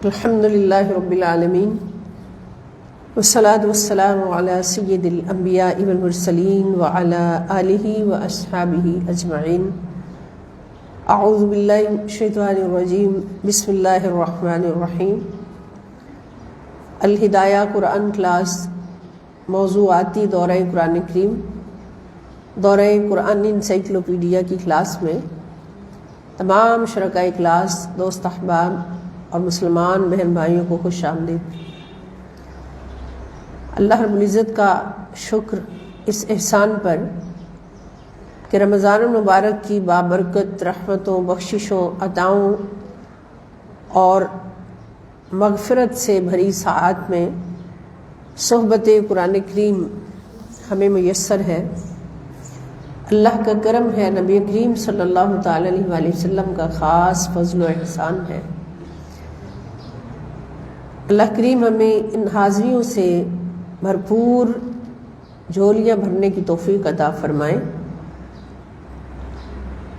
الحمدللہ رب العالمین والصلاة والسلام علی سید الانبیاء والمرسلین وعلی آلہ واصحابہ اجمعین۔ اعوذ باللہ من الشیطان الرجیم، بسم اللہ الرحمن الرحیم۔ الہدایہ قرآن کلاس موضوعاتی دورہ قرآن کریم، دورہ قرآن انسائکلوپیڈیا کی کلاس میں تمام شرکائے کلاس، دوست احباب اور مسلمان بہن بھائیوں کو خوش آمدید۔ اللہ رب العزت کا شکر اس احسان پر کہ رمضان المبارک کی بابرکت رحمتوں، بخششوں، عطاؤں اور مغفرت سے بھری ساعات میں صحبت قرآن کریم ہمیں میسر ہے۔ اللہ کا کرم ہے، نبی کریم صلی اللہ تعالی علیہ وآلہ وسلم کا خاص فضل و احسان ہے۔ اللہ کریم ہمیں ان حاضریوں سے بھرپور جھولیاں بھرنے کی توفیق عطا فرمائے۔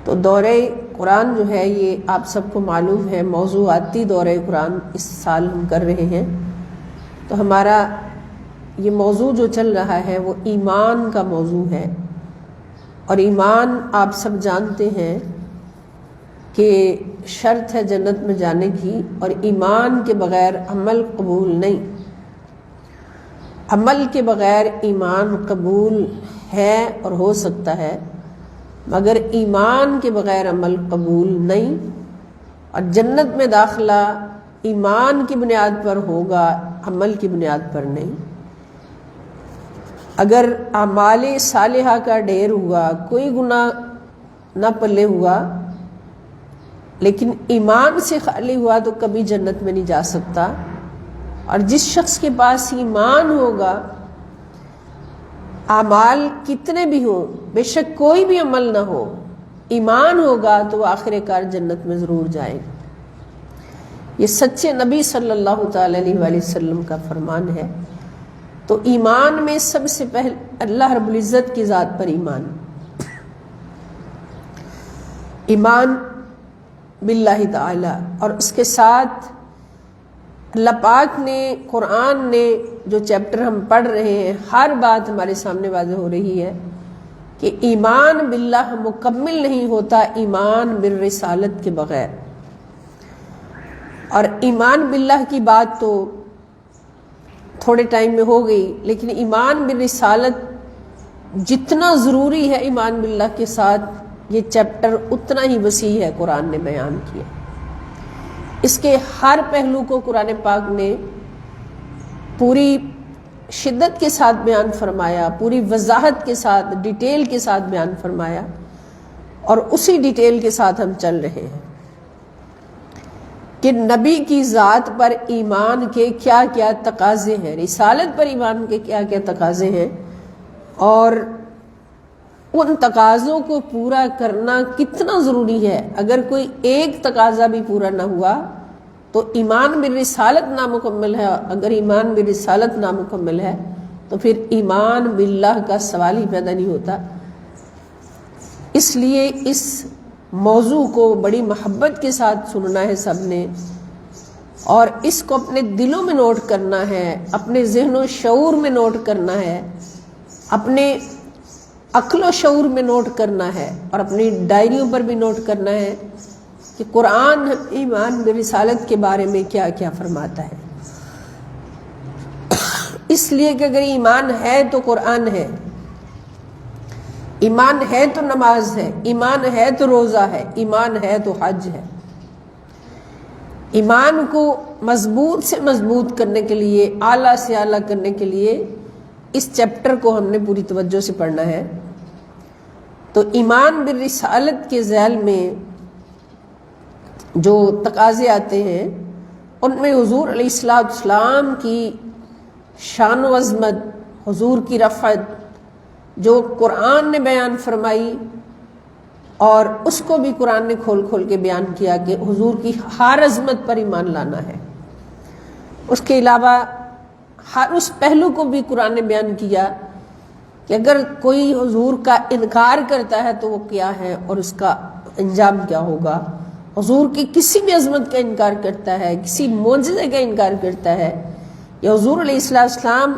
تو دورہ قرآن جو ہے یہ آپ سب کو معلوم ہے، موضوعاتی دورہ قرآن اس سال ہم کر رہے ہیں۔ تو ہمارا یہ موضوع جو چل رہا ہے وہ ایمان کا موضوع ہے، اور ایمان آپ سب جانتے ہیں کہ شرط ہے جنت میں جانے کی، اور ایمان کے بغیر عمل قبول نہیں۔ عمل کے بغیر ایمان قبول ہے اور ہو سکتا ہے، مگر ایمان کے بغیر عمل قبول نہیں۔ اور جنت میں داخلہ ایمان کی بنیاد پر ہوگا، عمل کی بنیاد پر نہیں۔ اگر اعمال صالحہ کا ڈھیر ہوا، کوئی گناہ نہ پلے ہوا، لیکن ایمان سے خالی ہوا تو کبھی جنت میں نہیں جا سکتا۔ اور جس شخص کے پاس ایمان ہوگا، اعمال کتنے بھی ہوں، بے شک کوئی بھی عمل نہ ہو، ایمان ہوگا تو وہ آخر کار جنت میں ضرور جائے گا۔ یہ سچے نبی صلی اللہ تعالی علیہ وآلہ وسلم کا فرمان ہے۔ تو ایمان میں سب سے پہلے اللہ رب العزت کی ذات پر ایمان باللہ تعالی، اور اس کے ساتھ اللہ پاک نے، قرآن نے جو چیپٹر ہم پڑھ رہے ہیں، ہر بات ہمارے سامنے واضح ہو رہی ہے کہ ایمان باللہ مکمل نہیں ہوتا ایمان بالرسالت کے بغیر۔ اور ایمان باللہ کی بات تو تھوڑے ٹائم میں ہو گئی، لیکن ایمان بالرسالت جتنا ضروری ہے ایمان باللہ کے ساتھ، یہ چیپٹر اتنا ہی وسیع ہے، قرآن نے بیان کیا۔ اس کے ہر پہلو کو قرآن پاک نے پوری شدت کے ساتھ بیان فرمایا، پوری وضاحت کے ساتھ، ڈیٹیل کے ساتھ بیان فرمایا، اور اسی ڈیٹیل کے ساتھ ہم چل رہے ہیں کہ نبی کی ذات پر ایمان کے کیا کیا تقاضے ہیں، رسالت پر ایمان کے کیا کیا تقاضے ہیں، اور ان تقاضوں کو پورا کرنا کتنا ضروری ہے۔ اگر کوئی ایک تقاضا بھی پورا نہ ہوا تو ایمان بالرسالت نامکمل ہے، اور اگر ایمان بالرسالت نامکمل ہے تو پھر ایمان باللہ کا سوال ہی پیدا نہیں ہوتا۔ اس لیے اس موضوع کو بڑی محبت کے ساتھ سننا ہے سب نے، اور اس کو اپنے دلوں میں نوٹ کرنا ہے، اپنے ذہن و شعور میں نوٹ کرنا ہے، اپنے عقل و شعور میں نوٹ کرنا ہے، اور اپنی ڈائریوں پر بھی نوٹ کرنا ہے کہ قرآن ایمان برسالت کے بارے میں کیا کیا فرماتا ہے۔ اس لیے کہ اگر ایمان ہے تو قرآن ہے، ایمان ہے تو نماز ہے، ایمان ہے تو روزہ ہے، ایمان ہے تو حج ہے۔ ایمان کو مضبوط سے مضبوط کرنے کے لیے، اعلیٰ سے اعلیٰ کرنے کے لیے اس چیپٹر کو ہم نے پوری توجہ سے پڑھنا ہے۔ تو ایمان بالرسالت کے ذیل میں جو تقاضے آتے ہیں، ان میں حضور علیہ السلام کی شان و عظمت، حضور کی رفعت جو قرآن نے بیان فرمائی، اور اس کو بھی قرآن نے کھول کھول کے بیان کیا کہ حضور کی ہر عظمت پر ایمان لانا ہے۔ اس کے علاوہ ہر اس پہلو کو بھی قرآن نے بیان کیا کہ اگر کوئی حضور کا انکار کرتا ہے تو وہ کیا ہے اور اس کا انجام کیا ہوگا۔ حضور کی کسی بھی عظمت کا انکار کرتا ہے، کسی معجزے کا انکار کرتا ہے، یا حضور علیہ السلام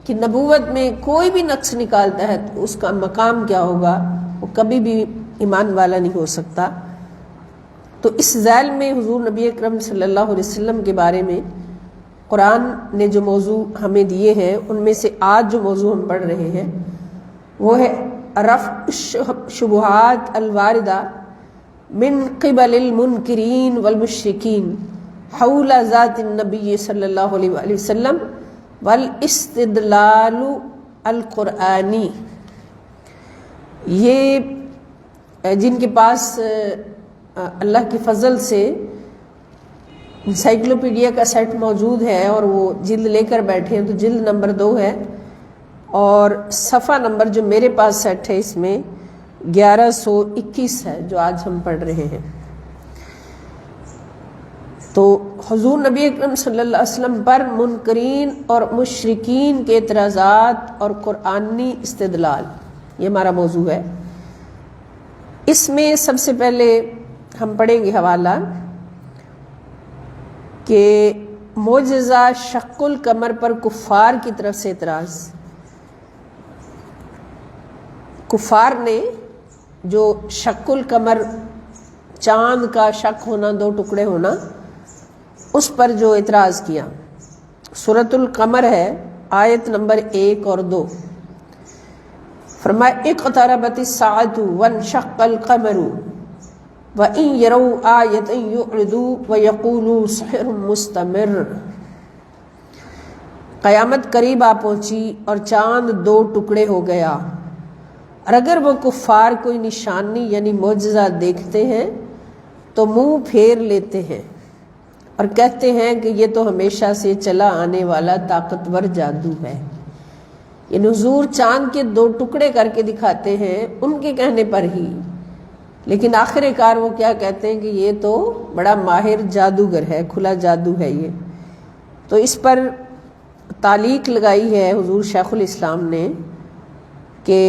کی نبوت میں کوئی بھی نقص نکالتا ہے تو اس کا مقام کیا ہوگا؟ وہ کبھی بھی ایمان والا نہیں ہو سکتا۔ تو اس ذیل میں حضور نبی اکرم صلی اللہ علیہ وسلم کے بارے میں قرآن نے جو موضوع ہمیں دیے ہیں، ان میں سے آج جو موضوع ہم پڑھ رہے ہیں وہ ہے رفع الشبہات الواردہ من قبل المنکرین والمشرکین حول ذات النبی صلی اللہ علیہ وآلہ وسلم والاستدلال القرآنی۔ یہ جن کے پاس اللہ کے فضل سے انسائکلوپیڈیا کا سیٹ موجود ہے اور وہ جلد لے کر بیٹھے ہیں تو جلد نمبر 2 ہے، اور صفحہ نمبر جو میرے پاس سیٹ ہے اس میں 1121 ہے جو آج ہم پڑھ رہے ہیں۔ تو حضور نبی اکرم صلی اللہ علیہ وسلم پر منکرین اور مشرکین کے اعتراضات اور قرآنی استدلال، یہ ہمارا موضوع ہے۔ اس میں سب سے پہلے ہم پڑھیں گے حوالہ کہ معجزہ شق القمر پر کفار کی طرف سے اعتراض۔ کفار نے جو شق القمر، چاند کا شق ہونا، 2 ٹکڑے ہونا، اس پر جو اعتراض کیا، سورۃ القمر ہے آیت نمبر 1 اور 2۔ فرمایا اقتربت الساعة وانشق القمر وَإِن يَرَوْا آيَةً يُعْرِضُوا وَيَقُولُوا سِحْرٌ مُسْتَمِرٌ۔ قیامت قریب آ پہنچی اور چاند 2 ٹکڑے ہو گیا، اور اگر وہ کفار کوئی نشانی یعنی معجزہ دیکھتے ہیں تو منہ پھیر لیتے ہیں اور کہتے ہیں کہ یہ تو ہمیشہ سے چلا آنے والا طاقتور جادو ہے۔ یعنی حضور چاند کے 2 ٹکڑے کر کے دکھاتے ہیں ان کے کہنے پر ہی، لیکن آخر کار وہ کیا کہتے ہیں کہ یہ تو بڑا ماہر جادوگر ہے، کھلا جادو ہے یہ۔ تو اس پر تعلیق لگائی ہے حضور شیخ الاسلام نے کہ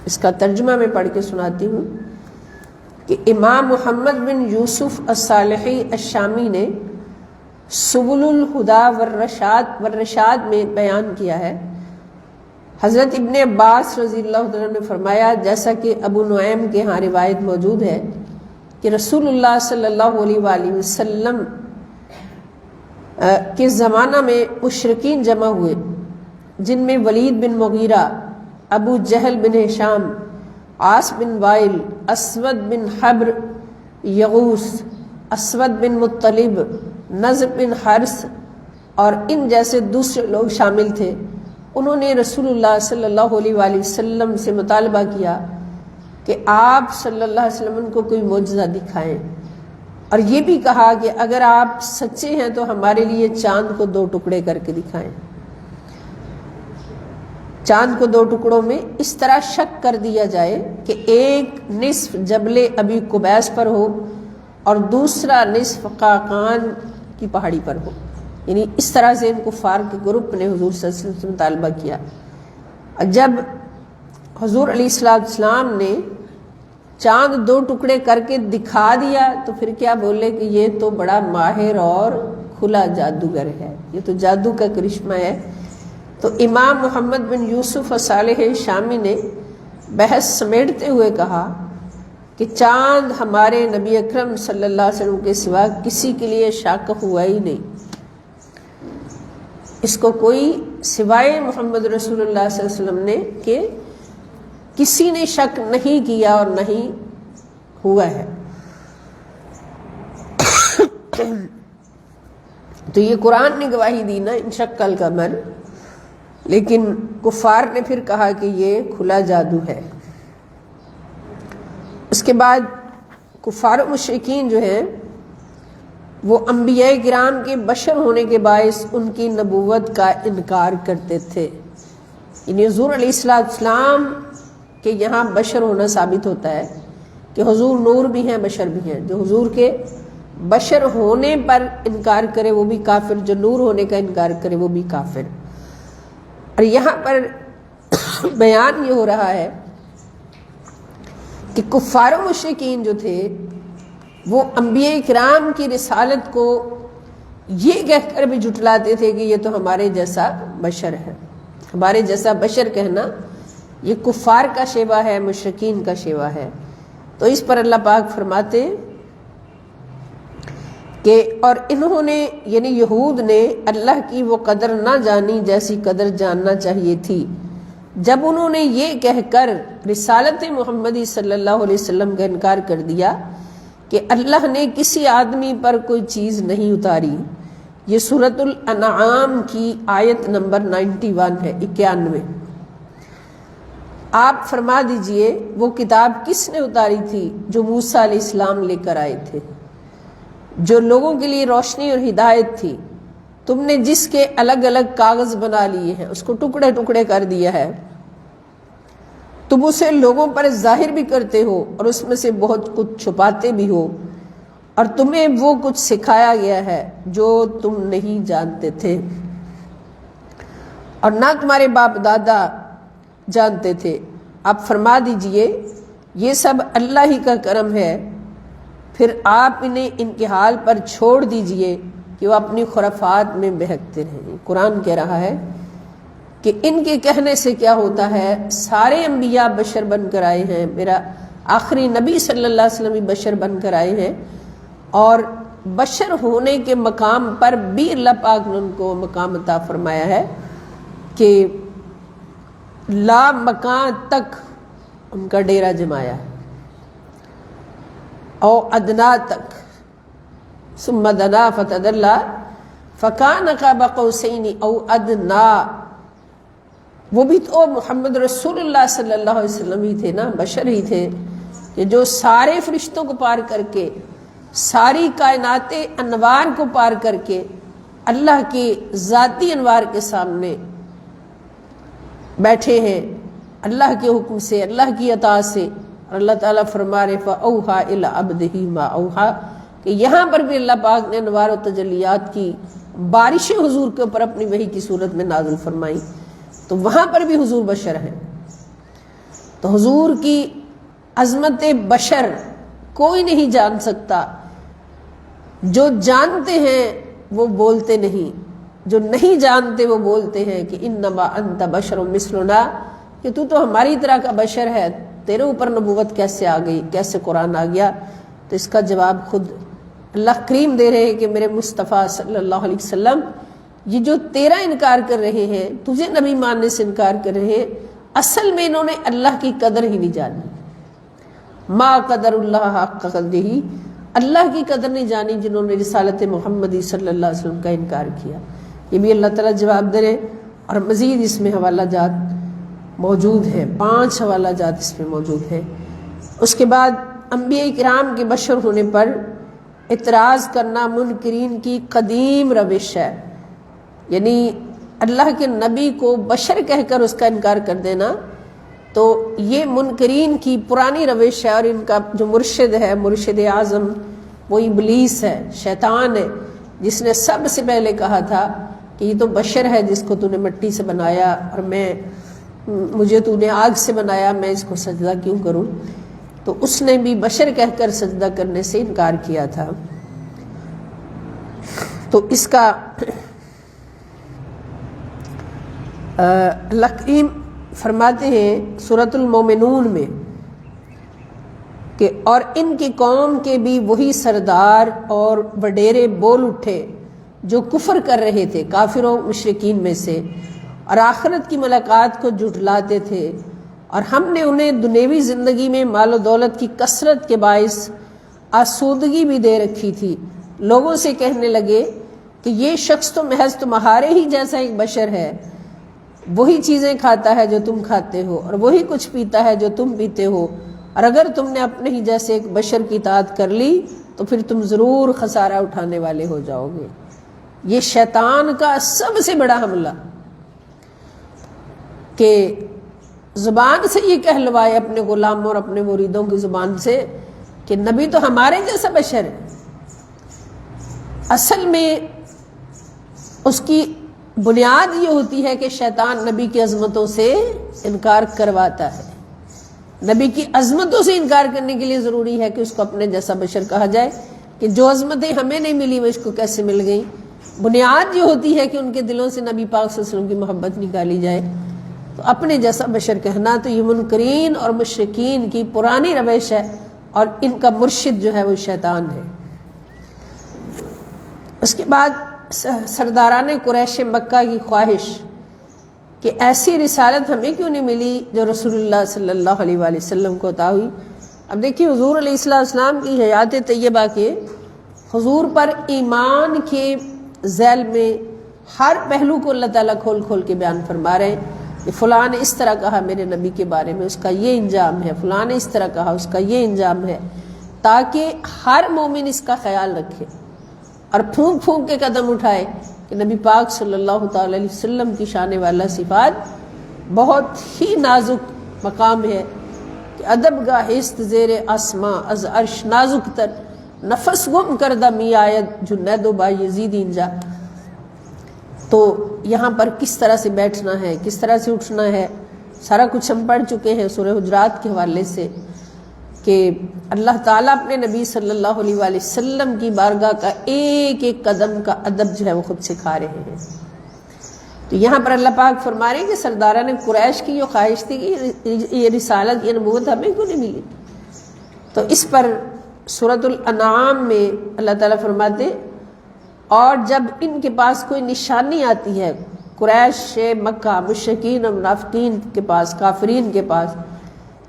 اس کا ترجمہ میں پڑھ کے سناتی ہوں کہ امام محمد بن یوسف الصالحی الشامی نے سبل الہدی والرشاد میں بیان کیا ہے، حضرت ابن عباس رضی اللہ عنہ نے فرمایا، جیسا کہ ابو نعیم کے ہاں روایت موجود ہے کہ رسول اللہ صلی اللہ علیہ وآلہ وسلم کے زمانہ میں مشرکین جمع ہوئے، جن میں ولید بن مغیرہ، ابو جہل بن ہشام، عاص بن وائل، اسود بن حبر، یغوث، اسود بن مطلب، نضر بن حرس اور ان جیسے دوسرے لوگ شامل تھے۔ انہوں نے رسول اللہ صلی اللہ علیہ وآلہ وسلم سے مطالبہ کیا کہ آپ صلی اللہ علیہ وسلم ان کو کوئی معجزہ دکھائیں، اور یہ بھی کہا کہ اگر آپ سچے ہیں تو ہمارے لیے چاند کو 2 ٹکڑے کر کے دکھائیں۔ چاند کو 2 ٹکڑوں میں اس طرح شک کر دیا جائے کہ ایک نصف جبل ابی قبیس پر ہو اور دوسرا نصف قاقان کی پہاڑی پر ہو۔ یعنی اس طرح سے ان کفار کے گروپ نے حضور صلی اللہ علیہ وسلم سے مطالبہ کیا۔ جب حضور علیہ السلام نے چاند 2 ٹکڑے کر کے دکھا دیا تو پھر کیا بولے کہ یہ تو بڑا ماہر اور کھلا جادوگر ہے، یہ تو جادو کا کرشمہ ہے۔ تو امام محمد بن یوسف صالح شامی نے بحث سمیٹتے ہوئے کہا کہ چاند ہمارے نبی اکرم صلی اللہ علیہ وسلم کے سوا کسی کے لیے شک ہوا ہی نہیں، اس کو کوئی سوائے محمد رسول اللہ صلی اللہ علیہ وسلم نے کہ کسی نے شک نہیں کیا اور نہیں ہوا ہے۔ تو یہ قرآن نے گواہی دی نا انشق القمر، لیکن کفار نے پھر کہا کہ یہ کھلا جادو ہے۔ اس کے بعد کفار و مشرکین جو ہیں وہ انبیاء کرام کے بشر ہونے کے باعث ان کی نبوت کا انکار کرتے تھے۔ یعنی حضور علیہ السلام کے یہاں بشر ہونا ثابت ہوتا ہے کہ حضور نور بھی ہیں بشر بھی ہیں۔ جو حضور کے بشر ہونے پر انکار کرے وہ بھی کافر، جو نور ہونے کا انکار کرے وہ بھی کافر۔ اور یہاں پر بیان یہ ہو رہا ہے کہ کفار و مشرکین جو تھے وہ انبیاء کرام کی رسالت کو یہ کہہ کر بھی جھٹلاتے تھے کہ یہ تو ہمارے جیسا بشر ہے. ہمارے جیسا بشر کہنا یہ کفار کا شیوا ہے، مشرکین کا شیوا ہے. تو اس پر اللہ پاک فرماتے کہ اور انہوں نے یعنی یہود نے اللہ کی وہ قدر نہ جانی جیسی قدر جاننا چاہیے تھی جب انہوں نے یہ کہہ کر رسالت محمدی صلی اللہ علیہ وسلم کا انکار کر دیا کہ اللہ نے کسی آدمی پر کوئی چیز نہیں اتاری. یہ سورۃ الانعام کی آیت نمبر 91 ہے، 91. آپ فرما دیجئے وہ کتاب کس نے اتاری تھی جو موسیٰ علیہ السلام لے کر آئے تھے، جو لوگوں کے لیے روشنی اور ہدایت تھی. تم نے جس کے الگ الگ کاغذ بنا لیے ہیں، اس کو ٹکڑے ٹکڑے کر دیا ہے، تم اسے لوگوں پر ظاہر بھی کرتے ہو اور اس میں سے بہت کچھ چھپاتے بھی ہو، اور تمہیں وہ کچھ سکھایا گیا ہے جو تم نہیں جانتے تھے اور نہ تمہارے باپ دادا جانتے تھے. آپ فرما دیجئے یہ سب اللہ ہی کا کرم ہے، پھر آپ انہیں ان کے حال پر چھوڑ دیجئے کہ وہ اپنی خرافات میں بہکتے رہیں. قرآن کہہ رہا ہے کہ ان کے کہنے سے کیا ہوتا ہے، سارے انبیاء بشر بن کر آئے ہیں، میرا آخری نبی صلی اللہ علیہ وسلم بھی بشر بن کر آئے ہیں، اور بشر ہونے کے مقام پر بھی اللہ پاک نے ان کو مقام عطا فرمایا ہے کہ لا مکان تک ان کا ڈیرا جمایا ہے، او ادنا تک، ثم دنا فتدلا فکان قاب قوسین او ادنا. وہ بھی تو محمد رسول اللہ صلی اللہ علیہ وسلم ہی تھے نا، بشر ہی تھے کہ جو سارے فرشتوں کو پار کر کے، ساری کائنات انوار کو پار کر کے اللہ کے ذاتی انوار کے سامنے بیٹھے ہیں اللہ کے حکم سے، اللہ کی عطا سے. اور اللہ تعالیٰ فرما رہے فَأَوْحَى إِلَىٰ عَبْدِهِ مَا أَوْحَىٰ کہ یہاں پر بھی اللہ پاک نے انوار و تجلیات کی بارشیں حضور کے اوپر اپنی وحی کی صورت میں نازل فرمائی. تو وہاں پر بھی حضور بشر ہیں. تو حضور کی عظمت بشر کوئی نہیں جان سکتا. جو جانتے ہیں وہ بولتے نہیں، جو نہیں جانتے وہ بولتے ہیں کہ انما انت بشر مثلنا، کہ تو ہماری طرح کا بشر ہے، تیرے اوپر نبوت کیسے آ گئی، کیسے قرآن آ گیا. تو اس کا جواب خود اللہ کریم دے رہے ہیں کہ میرے مصطفیٰ صلی اللہ علیہ وسلم یہ جو تیرا انکار کر رہے ہیں، تجھے نبی ماننے سے انکار کر رہے ہیں، اصل میں انہوں نے اللہ کی قدر ہی نہیں جانی. ما قدر اللہ حق قدرہ، اللہ کی قدر نہیں جانی جنہوں نے رسالت محمدی صلی اللہ علیہ وسلم کا انکار کیا. یہ بھی اللہ تعالیٰ جواب دے رہے. اور مزید اس میں حوالہ جات موجود ہیں، 5 حوالہ جات اس میں موجود ہیں. اس کے بعد انبیاء کرام کے بشر ہونے پر اعتراض کرنا منکرین کی قدیم روش ہے. یعنی اللہ کے نبی کو بشر کہہ کر اس کا انکار کر دینا، تو یہ منکرین کی پرانی روش ہے. اور ان کا جو مرشد ہے، مرشد اعظم، وہ ابلیس ہے، شیطان ہے، جس نے سب سے پہلے کہا تھا کہ یہ تو بشر ہے جس کو تو نے مٹی سے بنایا، اور مجھے تو نے آگ سے بنایا، میں اس کو سجدہ کیوں کروں. تو اس نے بھی بشر کہہ کر سجدہ کرنے سے انکار کیا تھا. تو اس کا اللہ کریم فرماتے ہیں سورۃ المومنون میں کہ اور ان کی قوم کے بھی وہی سردار اور وڈیرے بول اٹھے جو کفر کر رہے تھے کافروں مشرکین میں سے، اور آخرت کی ملاقات کو جھٹلاتے تھے، اور ہم نے انہیں دنیوی زندگی میں مال و دولت کی کثرت کے باعث آسودگی بھی دے رکھی تھی. لوگوں سے کہنے لگے کہ یہ شخص تو محض تمہارے ہی جیسا ایک بشر ہے، وہی چیزیں کھاتا ہے جو تم کھاتے ہو، اور وہی کچھ پیتا ہے جو تم پیتے ہو، اور اگر تم نے اپنے ہی جیسے ایک بشر کی اطاعت کر لی تو پھر تم ضرور خسارہ اٹھانے والے ہو جاؤ گے. یہ شیطان کا سب سے بڑا حملہ کہ زبان سے یہ کہلوائے اپنے غلاموں اور اپنے مریدوں کی زبان سے کہ نبی تو ہمارے جیسا بشر ہے. اصل میں اس کی بنیاد یہ ہوتی ہے کہ شیطان نبی کی عظمتوں سے انکار کرواتا ہے. نبی کی عظمتوں سے انکار کرنے کے لیے ضروری ہے کہ اس کو اپنے جیسا بشر کہا جائے، کہ جو عظمتیں ہمیں نہیں ملی وہ اس کو کیسے مل گئیں۔ بنیاد یہ ہوتی ہے کہ ان کے دلوں سے نبی پاک صلی اللہ علیہ وسلم کی محبت نکالی جائے۔ تو اپنے جیسا بشر کہنا تو یہ منکرین اور مشرکین کی پرانی روش ہے، اور ان کا مرشد جو ہے وہ شیطان ہے۔ اس کے بعد سرداران قریش مکہ کی خواہش کہ ایسی رسالت ہمیں کیوں نہیں ملی جو رسول اللہ صلی اللہ علیہ وآلہ وسلم کو عطا ہوئی۔ اب دیکھیے حضور علیہ السلام کی حیات طیبہ کے حضور پر ایمان کے ذیل میں ہر پہلو کو اللہ تعالیٰ کھول کھول کے بیان فرما رہے ہیں کہ فلاں نے اس طرح کہا میرے نبی کے بارے میں، اس کا یہ انجام ہے، فلاں نے اس طرح کہا اس کا یہ انجام ہے، تاکہ ہر مومن اس کا خیال رکھے اور پھونک پھونک کے قدم اٹھائے کہ نبی پاک صلی اللہ تعالی علیہ وسلم کی شان والا صفات بہت ہی نازک مقام ہے کہ ادب گاہست زیر آسماں از عرش نازک تر، نفس گم کردہ می آید جنید و با یزید اینجا۔ تو یہاں پر کس طرح سے بیٹھنا ہے، کس طرح سے اٹھنا ہے، سارا کچھ ہم پڑھ چکے ہیں سورہ حجرات کے حوالے سے، کہ اللہ تعالیٰ اپنے نبی صلی اللہ علیہ وآلہ وسلم کی بارگاہ کا ایک ایک قدم کا ادب جو ہے وہ خود سکھا رہے ہیں۔ تو یہاں پر اللہ پاک فرما رہے ہیں کہ سرداران قریش کی جو خواہش تھی کہ یہ رسالت، یہ نبوت ہمیں کیوں نہیں ملی، تو اس پر سورۃ الانعام میں اللہ تعالیٰ فرماتے ہیں اور جب ان کے پاس کوئی نشانی آتی ہے، قریش مکہ مشرکین اور منافقین کے پاس، کافرین کے پاس،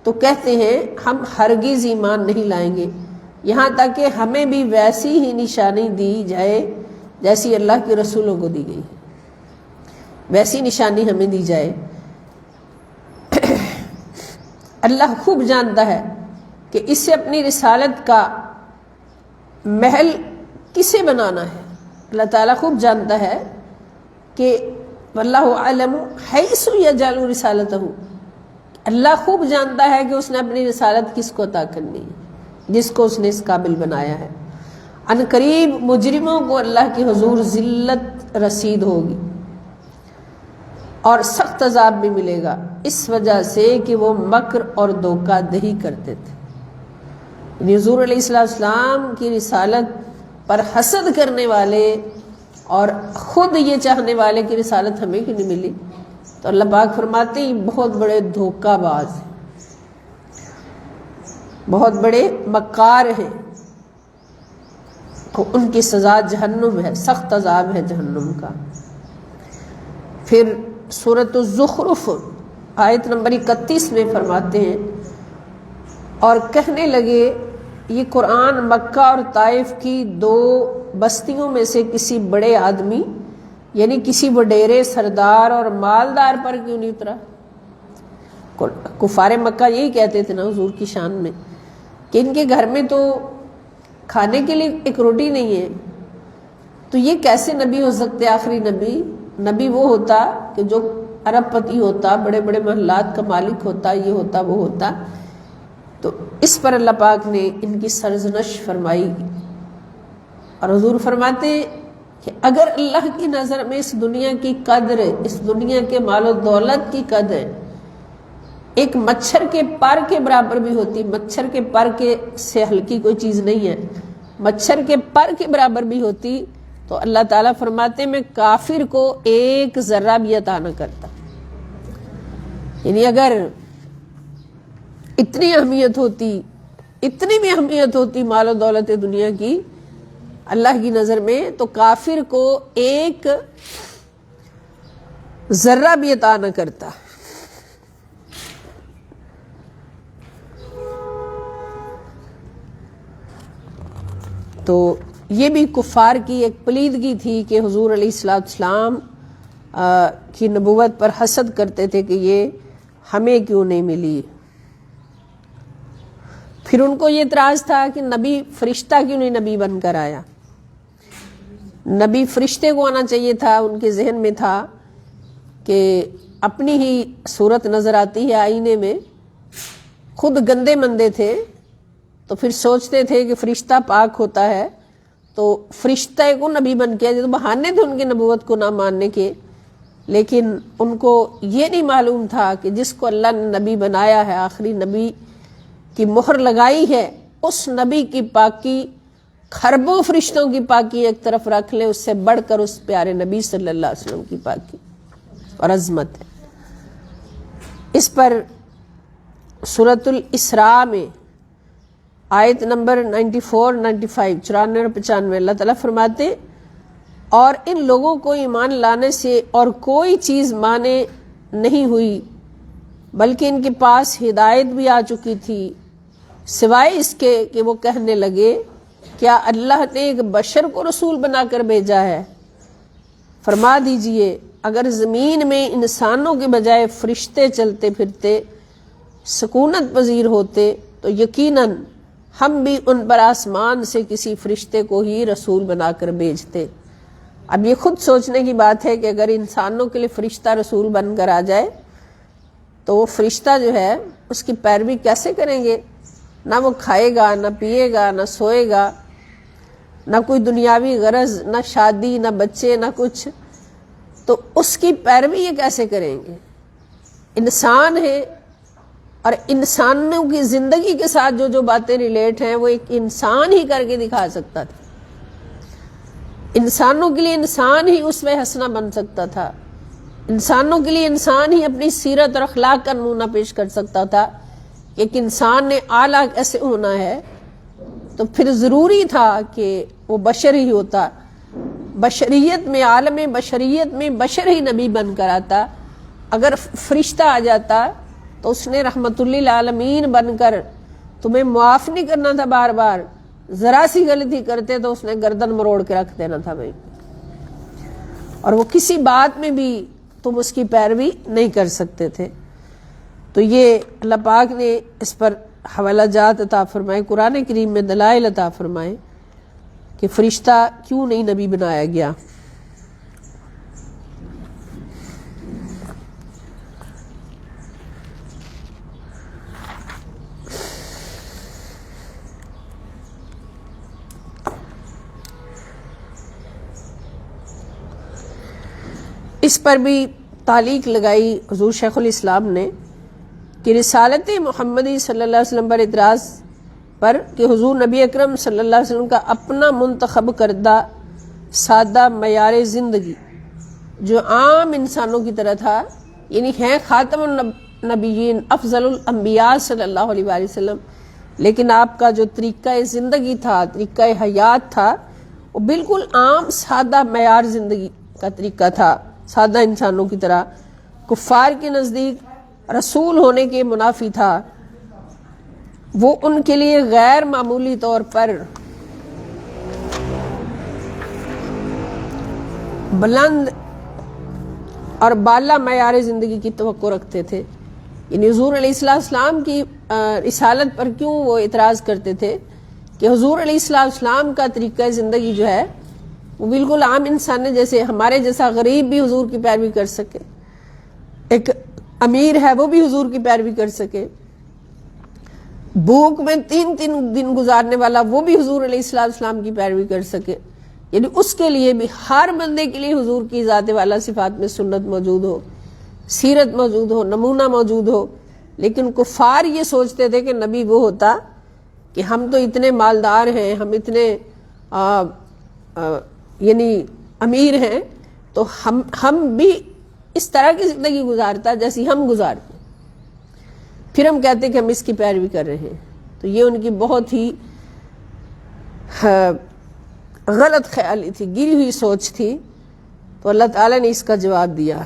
تو کہتے ہیں ہم ہرگز ایمان نہیں لائیں گے یہاں تک کہ ہمیں بھی ویسی ہی نشانی دی جائے جیسی اللہ کے رسولوں کو دی گئی، ویسی نشانی ہمیں دی جائے۔ اللہ خوب جانتا ہے کہ اس سے اپنی رسالت کا محل کسے بنانا ہے۔ اللہ تعالیٰ خوب جانتا ہے کہ واللہ اعلم حیث یجعل رسالتہ، اللہ خوب جانتا ہے کہ اس نے اپنی رسالت کس کو عطا کرنی ہے، جس کو اس نے اس قابل بنایا ہے۔ ان قریب مجرموں کو اللہ کے حضور ذلت رسید ہوگی اور سخت عذاب بھی ملے گا، اس وجہ سے کہ وہ مکر اور دھوکہ دہی کرتے تھے۔ یعنی حضور علیہ السلام کی رسالت پر حسد کرنے والے اور خود یہ چاہنے والے کی رسالت ہمیں کیوں نہیں ملی، تو اللہ پاک فرماتے ہیں بہت بڑے دھوکہ باز ہیں، بہت بڑے مکار ہیں، ان کی سزا جہنم ہے، سخت عذاب ہے جہنم کا۔ پھر سورۃ الزخرف آیت نمبر 31 میں فرماتے ہیں اور کہنے لگے یہ قرآن مکہ اور طائف کی دو بستیوں میں سے کسی بڑے آدمی یعنی کسی وڈیرے سردار اور مالدار پر کیوں نہیں اترا۔ کفار مکہ یہی کہتے تھے نا حضور کی شان میں کہ ان کے گھر میں تو کھانے کے لیے ایک روٹی نہیں ہے، تو یہ کیسے نبی ہو سکتے؟ آخری نبی وہ ہوتا کہ جو ارب پتی ہوتا، بڑے بڑے محلات کا مالک ہوتا، یہ ہوتا وہ ہوتا۔ تو اس پر اللہ پاک نے ان کی سرزنش فرمائی اور حضور فرماتے کہ اگر اللہ کی نظر میں اس دنیا کی قدر، اس دنیا کے مال و دولت کی قدر ایک مچھر کے پر کے برابر بھی ہوتی، مچھر کے پر کے سے ہلکی کوئی چیز نہیں ہے، مچھر کے پر کے برابر بھی ہوتی، تو اللہ تعالیٰ فرماتے میں کافر کو ایک ذرہ بھی عطا نہ کرتا۔ یعنی اگر اتنی اہمیت ہوتی، اتنی بھی اہمیت ہوتی مال و دولت دنیا کی اللہ کی نظر میں، تو کافر کو ایک ذرہ بھی عطا نہ کرتا۔ تو یہ بھی کفار کی ایک پلیدگی تھی کہ حضور علیہ السلام کی نبوت پر حسد کرتے تھے کہ یہ ہمیں کیوں نہیں ملی۔ پھر ان کو یہ اعتراض تھا کہ نبی فرشتہ کیوں نہیں نبی بن کر آیا، نبی فرشتے کو آنا چاہیے تھا۔ ان کے ذہن میں تھا کہ اپنی ہی صورت نظر آتی ہے آئینے میں، خود گندے مندے تھے، تو پھر سوچتے تھے کہ فرشتہ پاک ہوتا ہے تو فرشتے کو نبی بن کے، جو بہانے تھے ان کی نبوت کو نہ ماننے کے، لیکن ان کو یہ نہیں معلوم تھا کہ جس کو اللہ نے نبی بنایا ہے، آخری نبی کی مہر لگائی ہے، اس نبی کی پاکی خربوں فرشتوں کی پاکی ایک طرف رکھ لیں، اس سے بڑھ کر اس پیارے نبی صلی اللہ علیہ وسلم کی پاکی اور عظمت ہے۔ اس پر سورۃ الاسراء میں آیت نمبر 94، 95، 94 اور 95 اللہ تعالیٰ فرماتے ہیں، اور ان لوگوں کو ایمان لانے سے اور کوئی چیز مانے نہیں ہوئی بلکہ ان کے پاس ہدایت بھی آ چکی تھی، سوائے اس کے کہ وہ کہنے لگے کیا اللہ نے ایک بشر کو رسول بنا کر بھیجا ہے؟ فرما دیجئے اگر زمین میں انسانوں کے بجائے فرشتے چلتے پھرتے سکونت پذیر ہوتے تو یقیناً ہم بھی ان پر آسمان سے کسی فرشتے کو ہی رسول بنا کر بھیجتے۔ اب یہ خود سوچنے کی بات ہے کہ اگر انسانوں کے لیے فرشتہ رسول بن کر آ جائے تو وہ فرشتہ جو ہے اس کی پیروی کیسے کریں گے؟ نہ وہ کھائے گا، نہ پیے گا، نہ سوئے گا، نہ کوئی دنیاوی غرض، نہ شادی، نہ بچے، نہ کچھ، تو اس کی پیروی یہ کیسے کریں گے؟ انسان ہے اور انسانوں کی زندگی کے ساتھ جو جو باتیں ریلیٹ ہیں وہ ایک انسان ہی کر کے دکھا سکتا تھا، انسانوں کے لیے انسان ہی اسوہ حسنہ بن سکتا تھا، انسانوں کے لیے انسان ہی اپنی سیرت اور اخلاق کا نمونہ پیش کر سکتا تھا کہ ایک انسان نے اعلیٰ کیسے ہونا ہے، تو پھر ضروری تھا کہ وہ بشر ہی ہوتا، بشریت میں، عالم بشریت میں بشر ہی نبی بن کر آتا۔ اگر فرشتہ آ جاتا تو اس نے رحمت للعالمین بن کر تمہیں معاف نہیں کرنا تھا، بار بار ذرا سی غلطی کرتے تو اس نے گردن مروڑ کے رکھ دینا تھا بھائی، اور وہ کسی بات میں بھی تم اس کی پیروی نہیں کر سکتے تھے۔ تو یہ اللہ پاک نے اس پر حوالہ جات عطا فرمائے، قرآن کریم میں دلائل عطا فرمائے کہ فرشتہ کیوں نہیں نبی بنایا گیا۔ اس پر بھی تعلیق لگائی حضور شیخ الاسلام نے کہ رسالت محمدی صلی اللہ علیہ وسلم پر اعتراض پر کہ حضور نبی اکرم صلی اللہ علیہ وسلم کا اپنا منتخب کردہ سادہ معیار زندگی جو عام انسانوں کی طرح تھا، یعنی ہے خاتم النبیین افضل الانبیاء صلی اللہ علیہ وآلہ وسلم، لیکن آپ کا جو طریقہ زندگی تھا، طریقہ حیات تھا، وہ بالکل عام سادہ معیار زندگی کا طریقہ تھا، سادہ انسانوں کی طرح، کفار کے نزدیک رسول ہونے کے منافی تھا۔ وہ ان کے لیے غیر معمولی طور پر بلند اور بالا معیار زندگی کی توقع رکھتے تھے۔ یعنی حضور علیہ السلام کی رسالت پر کیوں وہ اعتراض کرتے تھے کہ حضور علیہ السلام کا طریقہ زندگی جو ہے وہ بالکل عام انسان ہے، جیسے ہمارے جیسا غریب بھی حضور کی پیروی کر سکے، ایک امیر ہے وہ بھی حضور کی پیروی کر سکے، بھوک میں 3 دن گزارنے والا وہ بھی حضور علیہ السلام کی پیروی کر سکے، یعنی اس کے لیے بھی ہر بندے کے لیے حضور کی ذات والا صفات میں سنت موجود ہو، سیرت موجود ہو، نمونہ موجود ہو۔ لیکن کفار یہ سوچتے تھے کہ نبی وہ ہوتا کہ ہم تو اتنے مالدار ہیں، ہم اتنے یعنی امیر ہیں، تو ہم بھی اس طرح کی زندگی گزارتا جیسی ہم گزارتے، پھر ہم کہتے کہ ہم اس کی پیروی کر رہے ہیں۔ تو یہ ان کی بہت ہی غلط خیالی تھی، گری ہوئی سوچ تھی۔ تو اللہ تعالیٰ نے اس کا جواب دیا۔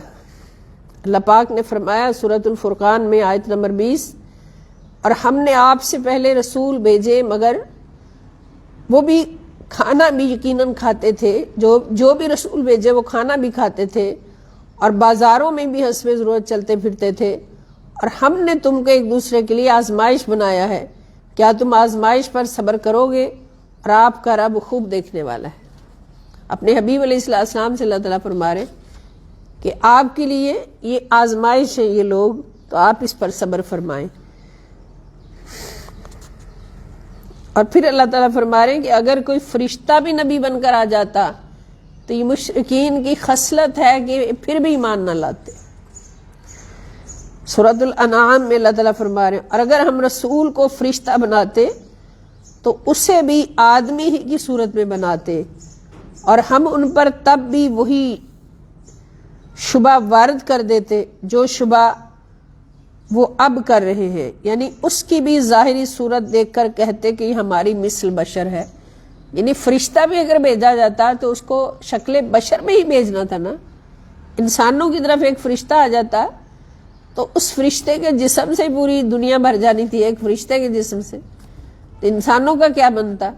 اللہ پاک نے فرمایا سورۃ الفرقان میں آیت نمبر 20، اور ہم نے آپ سے پہلے رسول بھیجے مگر وہ بھی کھانا بھی یقیناً کھاتے تھے، جو بھی رسول بھیجے وہ کھانا بھی کھاتے تھے اور بازاروں میں بھی حسب ضرورت چلتے پھرتے تھے، اور ہم نے تم کو ایک دوسرے کے لیے آزمائش بنایا ہے، کیا تم آزمائش پر صبر کرو گے؟ اور آپ کا رب خوب دیکھنے والا ہے۔ اپنے حبیب علیہ السلام سے اللہ تعالیٰ فرما رہے کہ آپ کے لیے یہ آزمائش ہے یہ لوگ، تو آپ اس پر صبر فرمائیں۔ اور پھر اللہ تعالیٰ فرما رہے ہیں کہ اگر کوئی فرشتہ بھی نبی بن کر آ جاتا تو یہ مشرکین کی خصلت ہے کہ پھر بھی ایمان نہ لاتے۔ سورۃ الانعام میں اللہ تعالیٰ فرما رہے ہیں اور اگر ہم رسول کو فرشتہ بناتے تو اسے بھی آدمی ہی کی صورت میں بناتے، اور ہم ان پر تب بھی وہی شبہ وارد کر دیتے جو شبہ وہ اب کر رہے ہیں، یعنی اس کی بھی ظاہری صورت دیکھ کر کہتے کہ یہ ہماری مثل بشر ہے۔ یعنی فرشتہ بھی اگر بھیجا جاتا تو اس کو شکل بشر میں ہی بھیجنا تھا نا، انسانوں کی طرف ایک فرشتہ آ جاتا تو اس فرشتے کے جسم سے پوری دنیا بھر جانی تھی، ایک فرشتے کے جسم سے، تو انسانوں کا کیا بنتا؟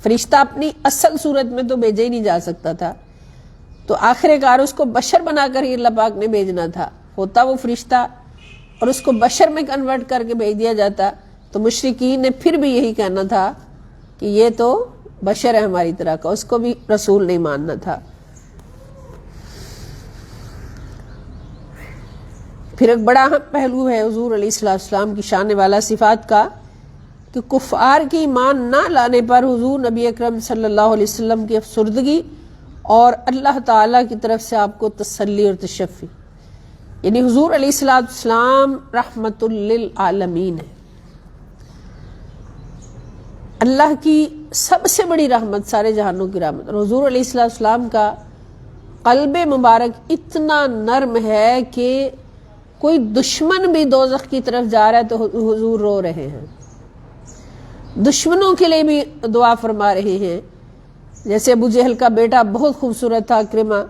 فرشتہ اپنی اصل صورت میں تو بھیجا ہی نہیں جا سکتا تھا، تو آخر کار اس کو بشر بنا کر ہی اللہ پاک نے بھیجنا تھا، ہوتا وہ فرشتہ اور اس کو بشر میں کنورٹ کر کے بھیج دیا جاتا تو مشرکین نے پھر بھی یہی کہنا تھا کہ یہ تو بشر ہے ہماری طرح کا، اس کو بھی رسول نہیں ماننا تھا۔ پھر ایک بڑا اہم پہلو ہے حضور علیہ السلام کی شان والا صفات کا کہ کفار کی ایمان نہ لانے پر حضور نبی اکرم صلی اللہ علیہ وسلم کی افسردگی اور اللہ تعالیٰ کی طرف سے آپ کو تسلی اور تشفی، یعنی حضور علیہ السلام رحمت للعالمین ہے، اللہ کی سب سے بڑی رحمت، سارے جہانوں کی رحمت، اور حضور علیہ السلام کا قلب مبارک اتنا نرم ہے کہ کوئی دشمن بھی دوزخ کی طرف جا رہا ہے تو حضور رو رہے ہیں، دشمنوں کے لیے بھی دعا فرما رہے ہیں۔ جیسے ابو جہل کا بیٹا بہت خوبصورت تھا کرما،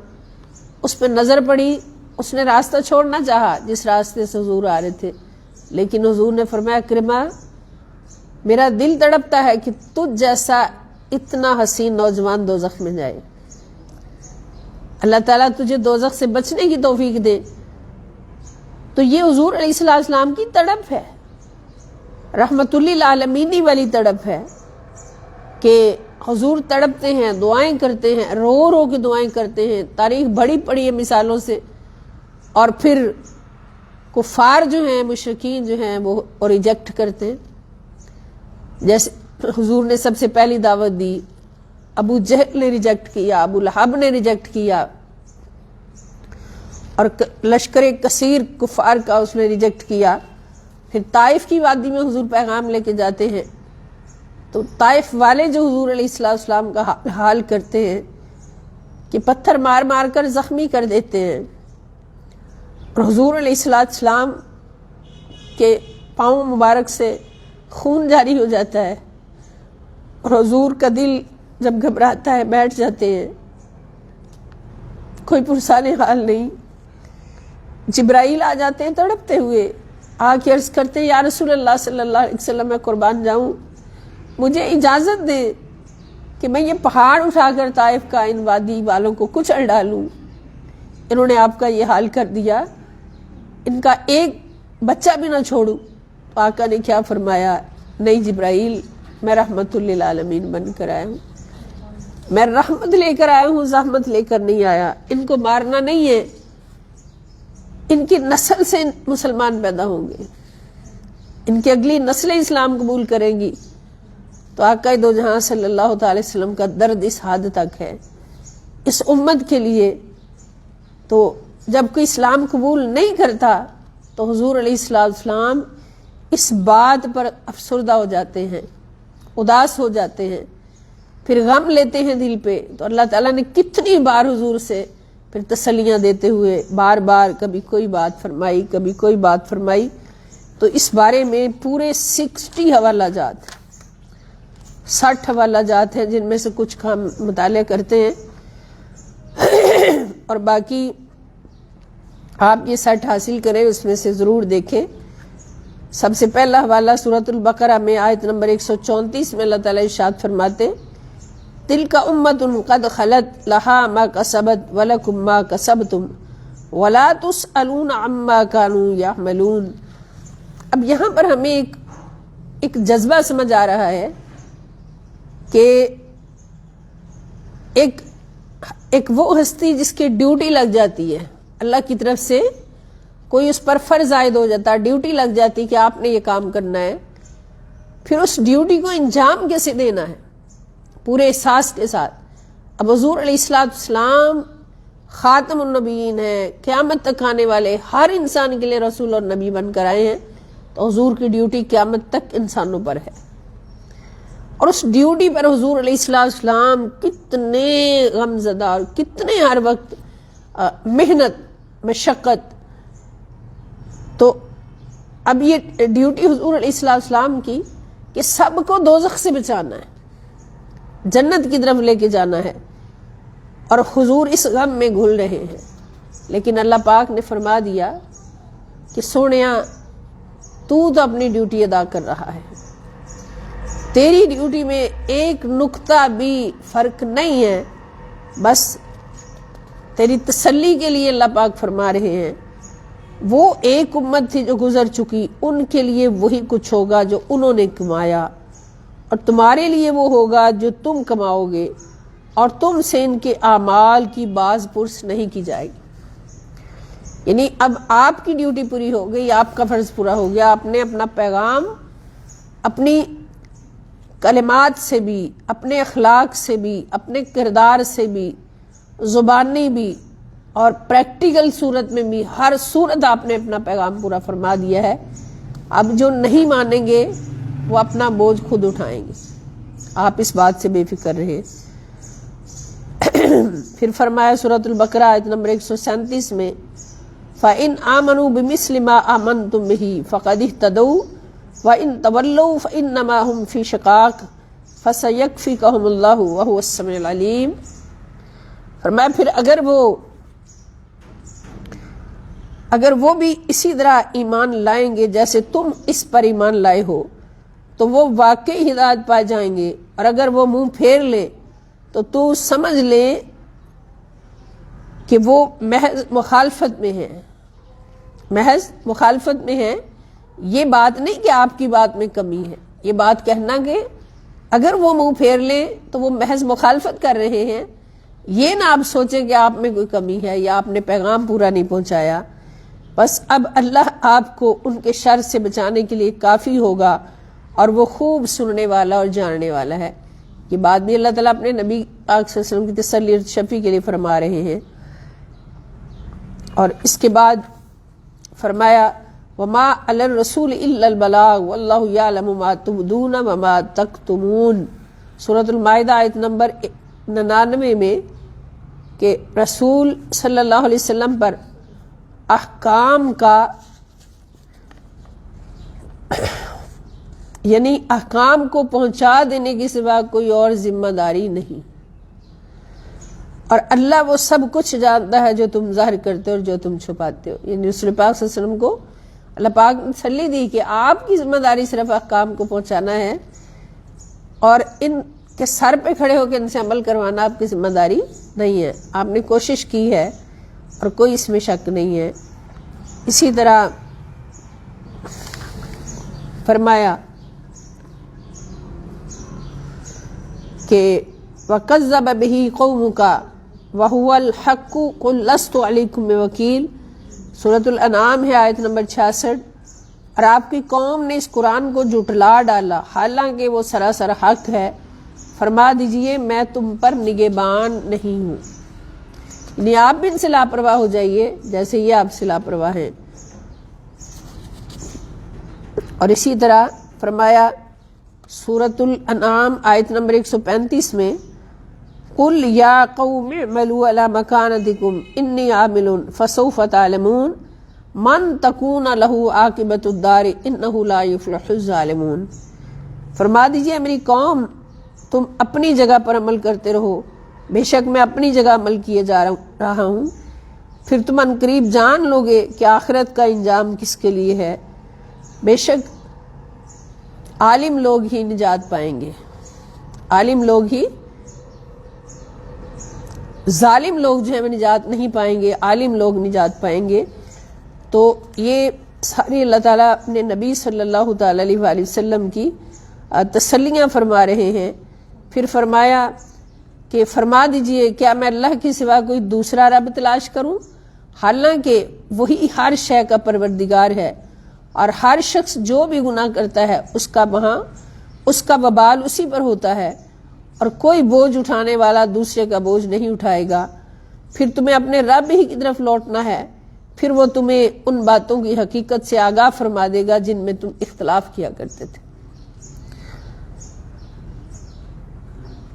اس پہ نظر پڑی، اس نے راستہ چھوڑنا چاہا جس راستے سے حضور آ رہے تھے، لیکن حضور نے فرمایا کرما میرا دل تڑپتا ہے کہ تجھ جیسا اتنا حسین نوجوان دوزخ میں جائے، اللہ تعالیٰ تجھے دوزخ سے بچنے کی توفیق دے۔ تو یہ حضور علیہ السلام کی تڑپ ہے، رحمت للعالمین والی تڑپ ہے کہ حضور تڑپتے ہیں، دعائیں کرتے ہیں، رو رو کے دعائیں کرتے ہیں، تاریخ بڑی پڑی ہے مثالوں سے، اور پھر کفار جو ہیں مشرکین جو ہیں وہ ریجیکٹ کرتے ہیں۔ جیسے حضور نے سب سے پہلی دعوت دی، ابو جہل نے ریجیکٹ کیا، ابو لہب نے ریجیکٹ کیا، اور لشکر کثیر کفار کا اس نے ریجیکٹ کیا۔ پھر طائف کی وادی میں حضور پیغام لے کے جاتے ہیں تو طائف والے جو حضور علیہ السلام کا حال کرتے ہیں کہ پتھر مار مار کر زخمی کر دیتے ہیں، اور حضور علیہ السلام کے پاؤں مبارک سے خون جاری ہو جاتا ہے، اور حضور کا دل جب گھبراتا ہے بیٹھ جاتے ہیں، کوئی پرسان حال نہیں۔ جبرائیل آ جاتے ہیں تڑپتے ہوئے، آ کے عرض کرتے ہیں یا رسول اللہ صلی اللہ علیہ وسلم میں قربان جاؤں، مجھے اجازت دے کہ میں یہ پہاڑ اٹھا کر طائف کا ان وادی والوں کو کچل ڈالوں، انہوں نے آپ کا یہ حال کر دیا، ان کا ایک بچہ بھی نہ چھوڑوں۔ تو آقا نے کیا فرمایا، نہیں جبرائیل میں رحمت للعالمین بن کر آیا ہوں، میں رحمت لے کر آیا ہوں، زحمت لے کر نہیں آیا، ان کو مارنا نہیں ہے، ان کی نسل سے مسلمان پیدا ہوں گے، ان کی اگلی نسلیں اسلام قبول کریں گی۔ تو آقا دو جہاں صلی اللہ تعالی وسلم کا درد اس حد تک ہے اس امت کے لیے۔ تو جب کوئی اسلام قبول نہیں کرتا تو حضور علیہ السلام اس بات پر افسردہ ہو جاتے ہیں، اداس ہو جاتے ہیں، پھر غم لیتے ہیں دل پہ۔ تو اللہ تعالیٰ نے کتنی بار حضور سے پھر تسلیاں دیتے ہوئے بار بار کبھی کوئی بات فرمائی، کبھی کوئی بات فرمائی۔ تو اس بارے میں پورے 60 حوالہ جات، 60 حوالہ جات ہیں جن میں سے کچھ کا ہم مطالعہ کرتے ہیں، اور باقی آپ یہ 60 حاصل کریں، اس میں سے ضرور دیکھیں۔ سب سے پہلا حوالہ سورۃ البقرہ میں آیت نمبر 134 میں اللہ تعالیٰ ارشاد فرماتے تِلْکَ أُمَّةٌ قَدْ خَلَتْ لَهَا مَا كَسَبَتْ وَلَكُمْ مَا كَسَبْتُمْ وَلَا تُسْأَلُونَ عَمَّا كَانُوا يَعْمَلُونَ۔ اب یہاں پر ہمیں ایک جذبہ سمجھ آ رہا ہے کہ ایک وہ ہستی جس کی ڈیوٹی لگ جاتی ہے، اللہ کی طرف سے کوئی اس پر فرض عائد ہو جاتا ہے، ڈیوٹی لگ جاتی کہ آپ نے یہ کام کرنا ہے، پھر اس ڈیوٹی کو انجام کیسے دینا ہے پورے احساس کے ساتھ، اب حضور علیہ السلام خاتم النبیین ہیں، قیامت تک آنے والے ہر انسان کے لیے رسول اور نبی بن کر آئے ہیں، تو حضور کی ڈیوٹی قیامت تک انسانوں پر ہے۔ اور اس ڈیوٹی پر حضور علیہ السلام کتنے غم زدہ اور کتنے ہر وقت محنت مشقت۔ تو اب یہ ڈیوٹی حضور علیہ السلام کی کہ سب کو دوزخ سے بچانا ہے، جنت کی طرف لے کے جانا ہے، اور حضور اس غم میں گھل رہے ہیں۔ لیکن اللہ پاک نے فرما دیا کہ سونیا تو اپنی ڈیوٹی ادا کر رہا ہے، تیری ڈیوٹی میں ایک نقطہ بھی فرق نہیں ہے، بس تیری تسلی کے لیے اللہ پاک فرما رہے ہیں وہ ایک امت تھی جو گزر چکی، ان کے لیے وہی کچھ ہوگا جو انہوں نے کمایا، اور تمہارے لیے وہ ہوگا جو تم کماؤ گے، اور تم سے ان کے اعمال کی باز پرس نہیں کی جائے گی۔ یعنی اب آپ کی ڈیوٹی پوری ہو گئی، آپ کا فرض پورا ہو گیا، آپ نے اپنا پیغام اپنی کلمات سے بھی، اپنے اخلاق سے بھی، اپنے کردار سے بھی، زبانی بھی اور پریکٹیکل صورت میں بھی، ہر صورت آپ نے اپنا پیغام پورا فرما دیا ہے۔ اب جو نہیں مانیں گے وہ اپنا بوجھ خود اٹھائیں گے، آپ اس بات سے بے فکر رہے۔ پھر فرمایا سورۃ البقرہ آیت نمبر 137 میں فَإِنْ آمَنُوا بِمِثْلِ مَا آمَنْتُمْ بِهِ فَقَدِ اهْتَدَوْا وَإِنْ تَوَلَّوْا فَإِنَّمَا هُمْ فِي شِقَاقٍ فَسَيَكْفِيكَهُمُ اللَّهُ وَهُوَ السَّمِيعُ الْعَلِيمُ۔ فرمایا پھر اگر وہ بھی اسی طرح ایمان لائیں گے جیسے تم اس پر ایمان لائے ہو تو وہ واقعی ہدایت پائے جائیں گے، اور اگر وہ منہ پھیر لیں تو تو سمجھ لے کہ وہ محض مخالفت میں ہیں، محض مخالفت میں ہیں۔ یہ بات نہیں کہ آپ کی بات میں کمی ہے، یہ بات کہنا کہ اگر وہ منہ پھیر لیں تو وہ محض مخالفت کر رہے ہیں، یہ نہ آپ سوچیں کہ آپ میں کوئی کمی ہے یا آپ نے پیغام پورا نہیں پہنچایا۔ بس اب اللہ آپ کو ان کے شر سے بچانے کے لیے کافی ہوگا، اور وہ خوب سننے والا اور جاننے والا ہے۔ یہ بات بھی اللہ تعالیٰ اپنے نبی پاک صلی اللہ علیہ وسلم کی تسلی اور شفیع کے لیے فرما رہے ہیں۔ اور اس کے بعد فرمایا وَمَا عَلَى الرَّسُولِ إِلَّا الْبَلَاغُ وَاللَّهُ يَعْلَمُ مَا تُبْدُونَ وَمَا تَكْتُمُونَ۔ سورۃ المائدہ آیت نمبر 99 میں کہ رسول صلی اللہ علیہ وسلم پر احکام کا یعنی احکام کو پہنچا دینے کے سوا کوئی اور ذمہ داری نہیں، اور اللہ وہ سب کچھ جانتا ہے جو تم ظاہر کرتے ہو اور جو تم چھپاتے ہو۔ یعنی رسول پاک صلی اللہ علیہ وسلم کو اللہ پاک نے تسلی دی کہ آپ کی ذمہ داری صرف احکام کو پہنچانا ہے، اور ان کے سر پہ کھڑے ہو کے ان سے عمل کروانا آپ کی ذمہ داری نہیں ہے۔ آپ نے کوشش کی ہے اور کوئی اس میں شک نہیں ہے۔ اسی طرح فرمایا کہ وَكَذَّبَ بِهِ قَوْمُكَ وَهُوَ الْحَقُّ قُلْ لَسْتُ عَلَيْكُمْ بِوَكِيلٍ۔ سورۃ الانعام ہے آیت نمبر 66۔ اور آپ کی قوم نے اس قرآن کو جھٹلا ڈالا حالانکہ وہ سراسر حق ہے، فرما دیجئے میں تم پر نگہبان نہیں ہوں۔ یعنی آپ بھی ان سے لاپرواہ ہو جائیے جیسے یہ آپ سے لاپرواہ ہیں۔ اور اسی طرح فرمایا سورۃ الانعام آیت نمبر 135 میں قُلْ يَا قَوْمِ اعْمَلُوا عَلَى مَكَانَتِكُمْ إِنِّي عَامِلٌ فَسَوْفَ تَعْلَمُونَ مَنْ تَكُونَ لَهُ عَاقِبَةُ الدَّارِ إِنَّهُ لَا يُفْلِحُ الظَّالِمُونَ۔ فرما دیجئے میری قوم تم اپنی جگہ پر عمل کرتے رہو، بے شک میں اپنی جگہ عمل کیے جا رہا ہوں، پھر تم ان قریب جان لوگے کہ آخرت کا انجام کس کے لیے ہے۔ بے شک عالم لوگ ہی نجات پائیں گے، عالم لوگ ہی، ظالم لوگ جو ہے وہ نجات نہیں پائیں گے، عالم لوگ نجات پائیں گے۔ تو یہ ساری اللہ تعالیٰ اپنے نبی صلی اللہ تعالیٰ علیہ وآلہ وسلم کی تسلیاں فرما رہے ہیں۔ پھر فرمایا کہ فرما دیجئے کیا میں اللہ کے سوا کوئی دوسرا رب تلاش کروں، حالانکہ وہی ہر شے کا پروردگار ہے، اور ہر شخص جو بھی گناہ کرتا ہے اس کا وبال اسی پر ہوتا ہے، اور کوئی بوجھ اٹھانے والا دوسرے کا بوجھ نہیں اٹھائے گا. پھر تمہیں اپنے رب ہی کی طرف لوٹنا ہے، پھر وہ تمہیں ان باتوں کی حقیقت سے آگاہ فرما دے گا جن میں تم اختلاف کیا کرتے تھے.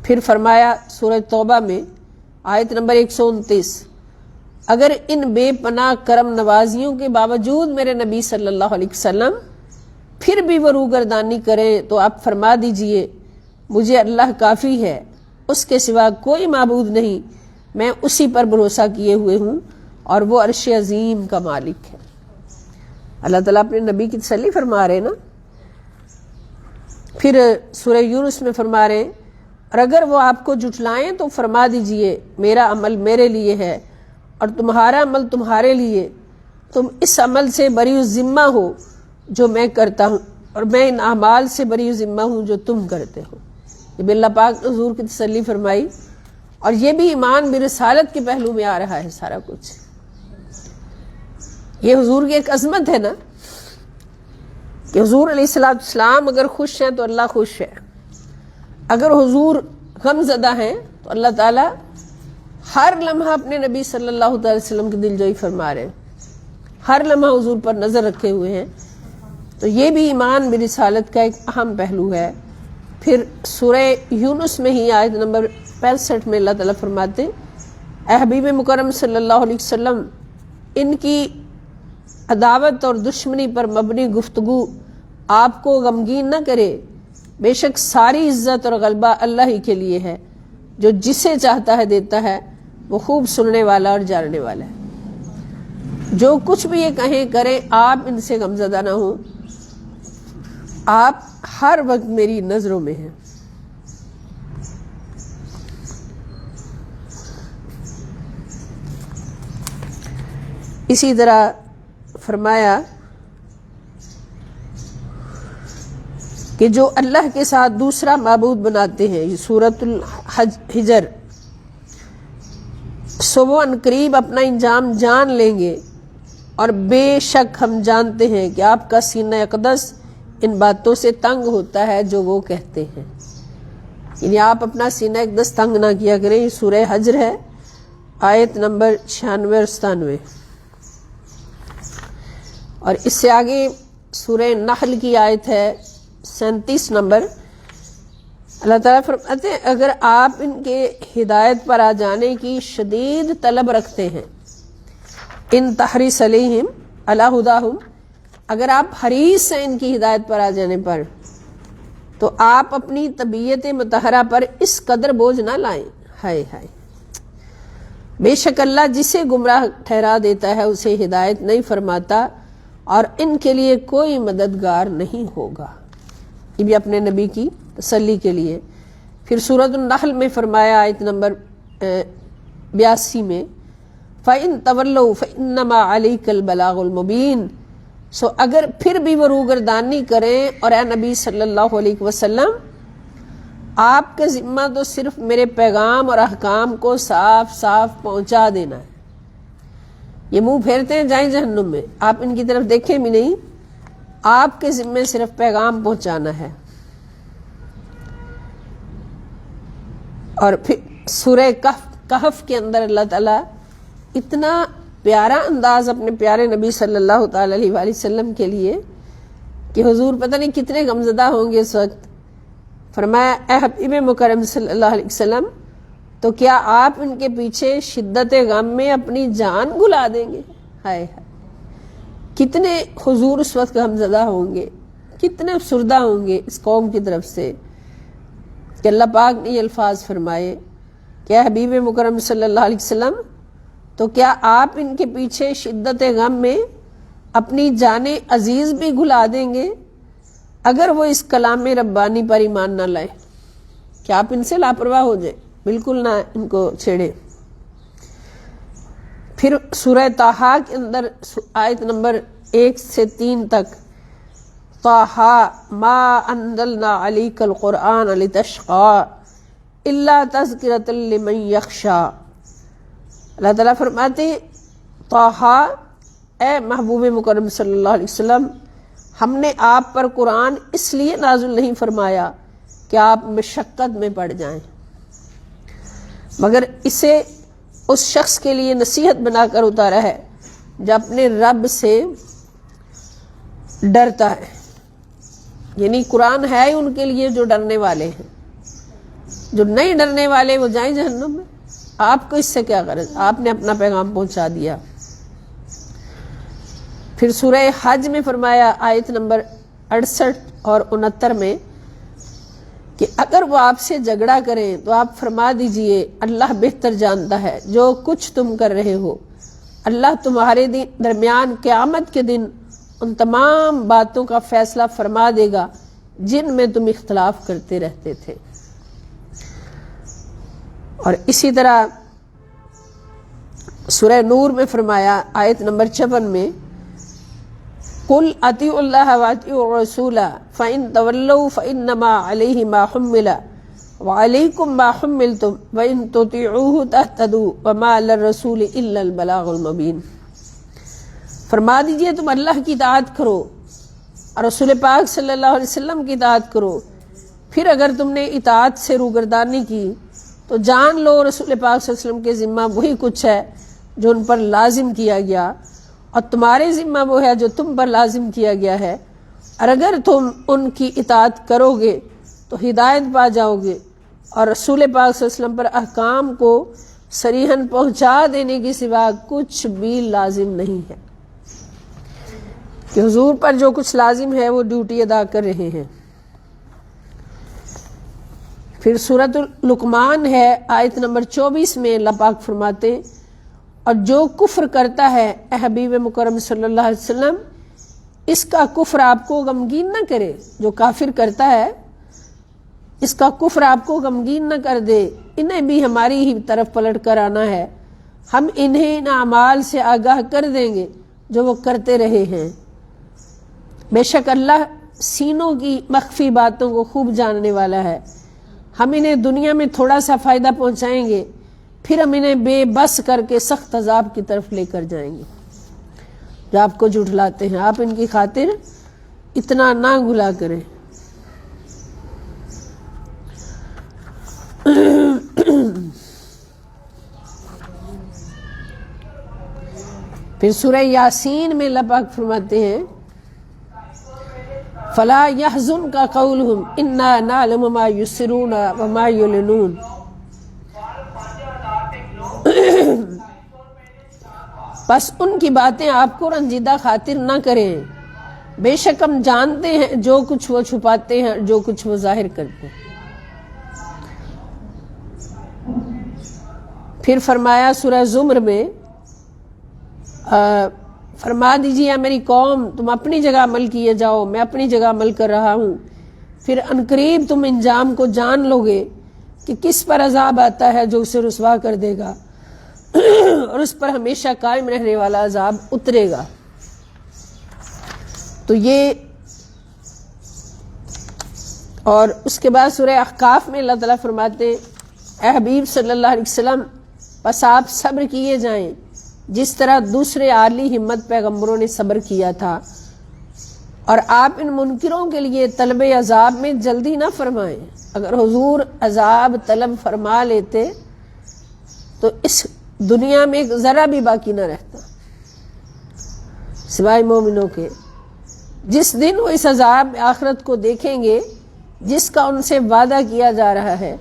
پھر فرمایا سورہ توبہ میں آیت نمبر 129، اگر ان بے پناہ کرم نوازیوں کے باوجود میرے نبی صلی اللہ علیہ وسلم پھر بھی وہ روگردانی کریں تو آپ فرما دیجئے مجھے اللہ کافی ہے، اس کے سوا کوئی معبود نہیں، میں اسی پر بھروسہ کیے ہوئے ہوں اور وہ عرش عظیم کا مالک ہے. اللہ تعالیٰ اپنے نبی کی تسلی فرما رہے نا. پھر سورہ یونس میں فرما رہے ہیں اور اگر وہ آپ کو جھٹلائیں تو فرما دیجئے میرا عمل میرے لیے ہے اور تمہارا عمل تمہارے لیے، تم اس عمل سے بری الذمہ ہو جو میں کرتا ہوں اور میں ان اعمال سے بری الذمہ ہوں جو تم کرتے ہو. یہ بھی اللہ پاک نے حضور کی تسلی فرمائی، اور یہ بھی ایمان برسالت کے پہلو میں آ رہا ہے سارا کچھ. یہ حضور کی ایک عظمت ہے نا کہ حضور علیہ السلام اگر خوش ہیں تو اللہ خوش ہے، اگر حضور غم زدہ ہیں تو اللہ تعالیٰ ہر لمحہ اپنے نبی صلی اللہ تعالی وسلم کی دلجوئی فرما رہے ہیں، ہر لمحہ حضور پر نظر رکھے ہوئے ہیں. تو یہ بھی ایمان برسالت کا ایک اہم پہلو ہے. پھر سورہ یونس میں ہی آیت نمبر 65 میں اللہ تعالیٰ فرماتے اے حبیب مکرم صلی اللہ علیہ وسلم، ان کی عداوت اور دشمنی پر مبنی گفتگو آپ کو غمگین نہ کرے، بے شک ساری عزت اور غلبہ اللہ ہی کے لیے ہے، جو جسے چاہتا ہے دیتا ہے، وہ خوب سننے والا اور جاننے والا ہے. جو کچھ بھی یہ کہیں کریں آپ ان سے غمزدہ نہ ہوں، آپ ہر وقت میری نظروں میں ہیں. اسی طرح فرمایا کہ جو اللہ کے ساتھ دوسرا معبود بناتے ہیں، یہ سورۃ الحجر، سو وہ عنقریب اپنا انجام جان لیں گے، اور بے شک ہم جانتے ہیں کہ آپ کا سینہ اقدس ان باتوں سے تنگ ہوتا ہے جو وہ کہتے ہیں. یعنی آپ اپنا سینہ اقدس تنگ نہ کیا کریں. یہ سورہ حجر ہے، آیت نمبر 96 اور 97. اور اس سے آگے سورہ نحل کی آیت ہے 37 نمبر. اللہ تعالیٰ فرماتے ہیں اگر آپ ان کے ہدایت پر آ جانے کی شدید طلب رکھتے ہیں، ان تحریص علیہم علی ہداہم، اگر آپ حریص ہیں ان کی ہدایت پر آ جانے پر، تو آپ اپنی طبیعت مطہرہ پر اس قدر بوجھ نہ لائیں. ہائے ہائے، بے شک اللہ جسے گمراہ ٹھہرا دیتا ہے اسے ہدایت نہیں فرماتا، اور ان کے لیے کوئی مددگار نہیں ہوگا. یہ بھی اپنے نبی کی تسلی کے لیے. پھر سورۃ النحل میں فرمایا آیت نمبر 82 میں فَإِن تَوَلَّوْا فَإِنَّمَا عَلَيْكَ الْبَلَاغُ الْمُبِينُ، سو اگر پھر بھی وہ روگردانی کریں، اور اے نبی صلی اللہ علیہ وسلم آپ کا ذمہ تو صرف میرے پیغام اور احکام کو صاف صاف پہنچا دینا ہے. یہ منہ پھیرتے ہیں جائیں جہنم میں، آپ ان کی طرف دیکھیں بھی نہیں، آپ کے ذمے صرف پیغام پہنچانا ہے. اور پھر سورہ کہف کے اندر اللہ تعالیٰ اتنا پیارا انداز اپنے پیارے نبی صلی اللہ تعالی علیہ وآلہ وسلم کے لیے کہ حضور پتہ نہیں کتنے غمزدہ ہوں گے اس وقت. فرمایا اے حبیب مکرم صلی اللہ علیہ وسلم، تو کیا آپ ان کے پیچھے شدت غم میں اپنی جان گلا دیں گے؟ ہائے ہائے، کتنے حضور اس وقت غمزدہ ہوں گے، کتنے افسردہ ہوں گے اس قوم کی طرف سے کہ اللہ پاک نے یہ الفاظ فرمائے کہ اے حبیب مکرم صلی اللہ علیہ وسلم، تو کیا آپ ان کے پیچھے شدت غم میں اپنی جان عزیز بھی گھلا دیں گے اگر وہ اس کلام ربانی پر ایمان نہ لائے؟ کیا آپ ان سے لاپرواہ ہو جائیں؟ بالکل نہ ان کو چھیڑیں. پھر سورہ طٰہٰ کے اندر آیت نمبر 1 سے 3 تک طٰہٰ ما انزلنا علیک القرآن لتشقیٰ الا تذکرۃ لمن یخشیٰ. اللہ تعالیٰ فرماتے ہیں طٰہٰ، اے محبوب مکرم صلی اللہ علیہ وسلم، ہم نے آپ پر قرآن اس لیے نازل نہیں فرمایا کہ آپ مشقت میں پڑ جائیں. مگر اسے اس شخص کے لیے نصیحت بنا کر اتارا ہے جو اپنے رب سے ڈرتا ہے، یعنی قرآن ہے ہی ان کے لیے جو ڈرنے والے ہیں، جو نہیں ڈرنے والے وہ جائیں جہنم میں۔ آپ کو اس سے کیا غرض، آپ نے اپنا پیغام پہنچا دیا۔ پھر سورہ حج میں فرمایا آیت نمبر 68 اور 69 میں کہ اگر وہ آپ سے جھگڑا کریں تو آپ فرما دیجئے اللہ بہتر جانتا ہے جو کچھ تم کر رہے ہو، اللہ تمہارے درمیان قیامت کے دن ان تمام باتوں کا فیصلہ فرما دے گا جن میں تم اختلاف کرتے رہتے تھے۔ اور اسی طرح سورہ نور میں فرمایا آیت نمبر 56 میں قُلْ اطیعوا اللہ واطیعوا الرسول فإن تولوا فإنما علیہ ما حمل وعلیکم ما حملتم وإن تطیعوہ تہتدوا وما علی الرسول الا البلاغ المبین۔ فرما دیجئے تم اللہ کی اطاعت کرو اور رسول پاک صلی اللہ علیہ وسلم کی اطاعت کرو، پھر اگر تم نے اطاعت سے روگردانی کی تو جان لو رسول پاک صلی اللہ علیہ وسلم کے ذمہ وہی کچھ ہے جو ان پر لازم کیا گیا، اور تمہارے ذمہ وہ ہے جو تم پر لازم کیا گیا ہے، اور اگر تم ان کی اطاعت کرو گے تو ہدایت پا جاؤ گے، اور رسول پاک صلی اللہ علیہ وسلم پر احکام کو صریحاً پہنچا دینے کے سوا کچھ بھی لازم نہیں ہے، کہ حضور پر جو کچھ لازم ہے وہ ڈیوٹی ادا کر رہے ہیں۔ پھر سورۃ لقمان ہے آیت نمبر 24 میں اللہ پاک فرماتے اور جو کفر کرتا ہے اے حبیب مکرم صلی اللہ علیہ وسلم اس کا کفر آپ کو غمگین نہ کرے، جو کافر کرتا ہے اس کا کفر آپ کو غمگین نہ کر دے، انہیں بھی ہماری ہی طرف پلٹ کر آنا ہے، ہم انہیں ان اعمال سے آگاہ کر دیں گے جو وہ کرتے رہے ہیں۔ بے شک اللہ سینوں کی مخفی باتوں کو خوب جاننے والا ہے، ہم انہیں دنیا میں تھوڑا سا فائدہ پہنچائیں گے، پھر ہم انہیں بے بس کر کے سخت عذاب کی طرف لے کر جائیں گے۔ جو آپ کو جھٹلاتے ہیں آپ ان کی خاطر اتنا نہ گلا کریں۔ پھر سورہ یاسین میں اللہ پاک فرماتے ہیں فَلَا يَحْزُنْكَ قَوْلُهُمْ إِنَّا نَعْلَمُ مَا يُسِرُّونَ وَمَا يُعْلِنُونَ۔ بس ان کی باتیں آپ کو رنجیدہ خاطر نہ کریں، بے شک ہم جانتے ہیں جو کچھ وہ چھپاتے ہیں جو کچھ وہ ظاہر کرتے ہیں۔ پھر فرمایا سورہ زمر میں فرما دیجیے میری قوم تم اپنی جگہ عمل کیے جاؤ، میں اپنی جگہ عمل کر رہا ہوں، پھر عنقریب تم انجام کو جان لو گے کہ کس پر عذاب آتا ہے جو اسے رسوا کر دے گا اور اس پر ہمیشہ قائم رہنے والا عذاب اترے گا۔ تو یہ اور اس کے بعد سورہ احقاف میں اللہ تعالیٰ فرماتے ہیں اے حبیب صلی اللہ علیہ وسلم بس آپ صبر کیے جائیں جس طرح دوسرے عالی ہمت پیغمبروں نے صبر کیا تھا، اور آپ ان منکروں کے لیے طلب عذاب میں جلدی نہ فرمائیں۔ اگر حضور عذاب طلب فرما لیتے تو اس دنیا میں ایک ذرہ بھی باقی نہ رہتا سوائے مومنوں کے۔ جس دن وہ اس عذاب آخرت کو دیکھیں گے جس کا ان سے وعدہ کیا جا رہا ہے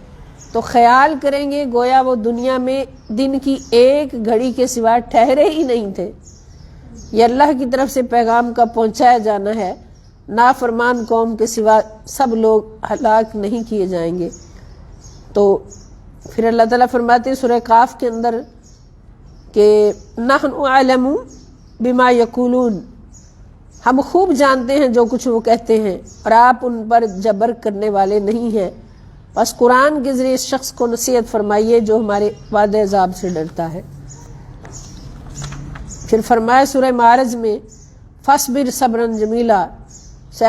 تو خیال کریں گے گویا وہ دنیا میں دن کی ایک گھڑی کے سوا ٹھہرے ہی نہیں تھے۔ یہ اللہ کی طرف سے پیغام کا پہنچایا جانا ہے، نافرمان قوم کے سوا سب لوگ ہلاک نہیں کیے جائیں گے۔ تو پھر اللہ تعالیٰ فرماتے ہیں سورہ قاف کے اندر کہ نحن اعلم بما یقولون، ہم خوب جانتے ہیں جو کچھ وہ کہتے ہیں اور آپ ان پر جبر کرنے والے نہیں ہیں، بس قرآن کے ذریعے اس شخص کو نصیحت فرمائیے جو ہمارے وعدہ عذاب سے ڈرتا ہے۔ پھر فرمایا سورہ معارج میں فاصبر صبرا جمیلا،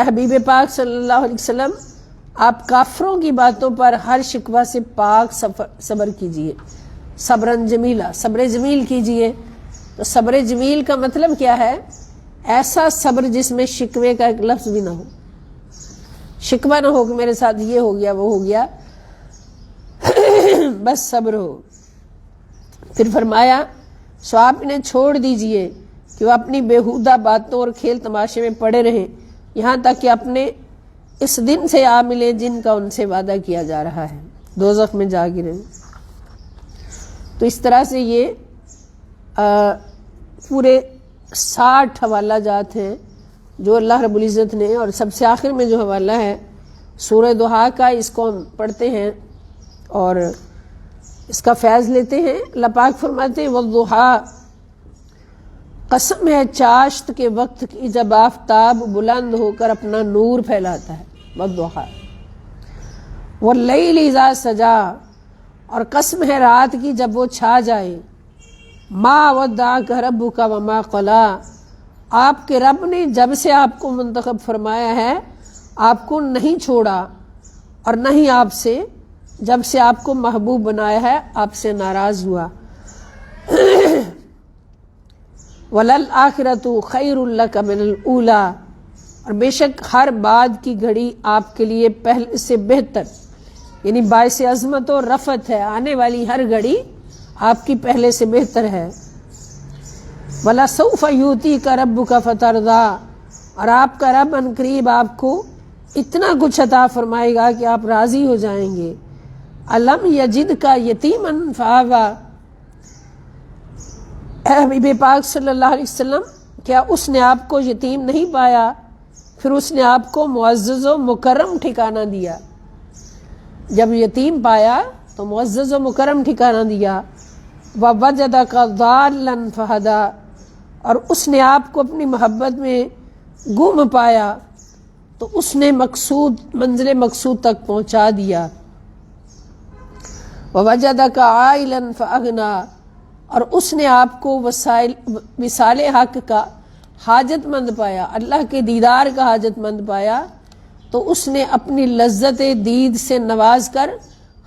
حبیب پاک صلی اللہ علیہ وسلم آپ کافروں کی باتوں پر ہر شکوہ سے پاک صبر کیجئے، صبرا جمیلا، صبر جمیل کیجئے۔ تو صبر جمیل کا مطلب کیا ہے؟ ایسا صبر جس میں شکوے کا ایک لفظ بھی نہ ہو، شکوہ نہ ہو کہ میرے ساتھ یہ ہو گیا وہ ہو گیا، بس صبر ہو۔ پھر فرمایا سو آپ انہیں چھوڑ دیجئے کہ وہ اپنی بیہودہ باتوں اور کھیل تماشے میں پڑے رہیں یہاں تک کہ اپنے اس دن سے آ ملے جن کا ان سے وعدہ کیا جا رہا ہے، دوزخ میں جا گریں۔ تو اس طرح سے یہ پورے 60 حوالہ جات ہیں جو اللہ رب العزت نے، اور سب سے آخر میں جو حوالہ ہے سورہ ضحیٰ کا، اس کو ہم پڑھتے ہیں اور اس کا فیض لیتے ہیں۔ اللہ پاک فرماتے ہیں والضحیٰ، قسم ہے چاشت کے وقت کی جب آفتاب بلند ہو کر اپنا نور پھیلاتا ہے، والضحیٰ، واللیل اذا سجا، اور قسم ہے رات کی جب وہ چھا جائے، ما ودعک ربک وما قلی، آپ کے رب نے جب سے آپ کو منتخب فرمایا ہے آپ کو نہیں چھوڑا اور نہ ہی آپ سے جب سے آپ کو محبوب بنایا ہے آپ سے ناراض ہوا۔ وَلَلْآخِرَةُ خَيْرٌ لَكَ مِنَ الْأُولَىٰ، اور بے شک ہر بعد کی گھڑی آپ کے لیے پہلے سے بہتر، یعنی باعث عظمت و رفعت ہے، آنے والی ہر گھڑی آپ کی پہلے سے بہتر ہے۔ وَلَسَوْفَ يُؤْتِيكَ رَبُّكَ فَتَرْضَىٰ، اور آپ کا رب ان قریب آپ کو اتنا کچھ عطا فرمائے گا کہ آپ راضی ہو جائیں گے۔ أَلَمْ يَجِدْكَ يَتِيمًا فَآوَىٰ، اے حبیب پاک صلی اللہ علیہ وسلم کیا اس نے آپ کو یتیم نہیں پایا، پھر اس نے آپ کو معزز و مکرم ٹھکانہ دیا۔ جب یتیم پایا تو معزز و مکرم ٹھکانہ دیا۔ وَوَجَدَكَ ضَالًّا فَهَدَىٰ، اور اس نے آپ کو اپنی محبت میں گم پایا تو اس نے منزل مقصود تک پہنچا دیا۔ وَوَجَدَكَ عَائِلًا فَأَغْنَىٰ، اور اس نے آپ کو وصال حق کا حاجت مند پایا، اللہ کے دیدار کا حاجت مند پایا تو اس نے اپنی لذت دید سے نواز کر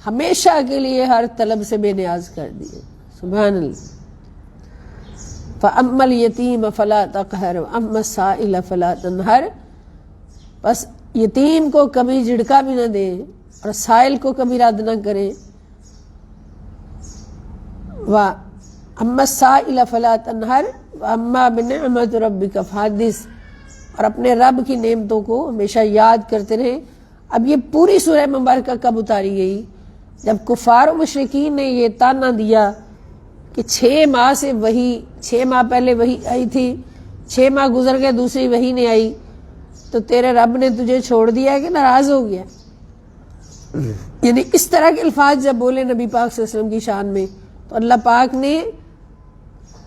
ہمیشہ کے لیے ہر طلب سے بے نیاز کر دیے۔ سبحان اللہ۔ فَأَمَّا الْيَتِيمَ فَلَا تَقْهَرْ وَأَمَّا السَّائِلَ فَلَا تَنْهَرْ، بس یتیم کو کبھی جھڑکا بھی نہ دے اور سائل کو کبھی رد نہ کرے۔ وَأَمَّا السَّائِلَ فَلَا تَنْهَرْ وَأَمَّا بِنِعْمَةِ رَبِّكَ فَحَدِّثْ، اور اپنے رب کی نعمتوں کو ہمیشہ یاد کرتے رہے۔ اب یہ پوری سورہ مبارکہ کب اتاری گئی؟ جب کفار و مشرکین نے یہ تانا دیا کہ 6 ماہ سے وہی، 6 ماہ پہلے وہی آئی تھی، 6 ماہ گزر گئے دوسری وہی نہیں آئی، تو تیرے رب نے تجھے چھوڑ دیا کہ ناراض ہو گیا؟ یعنی اس طرح کے الفاظ جب بولے نبی پاک صلی اللہ علیہ وسلم کی شان میں تو اللہ پاک نے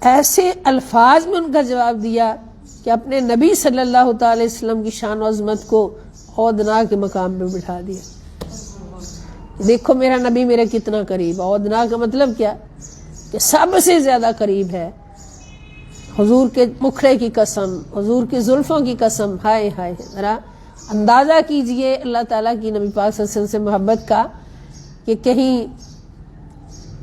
ایسے الفاظ میں ان کا جواب دیا کہ اپنے نبی صلی اللہ تعالی وسلم کی شان و عظمت کو عودنا کے مقام پہ بٹھا دیا۔ دیکھو میرا نبی میرے کتنا قریب، عودنا کا مطلب کیا کہ سب سے زیادہ قریب ہے۔ حضور کے مکھڑے کی قسم، حضور کی زلفوں کی قسم، ہائے ہائے، ذرا اندازہ کیجئے اللہ تعالیٰ کی نبی پاک صلی اللہ علیہ وسلم سے محبت کا، کہ کہیں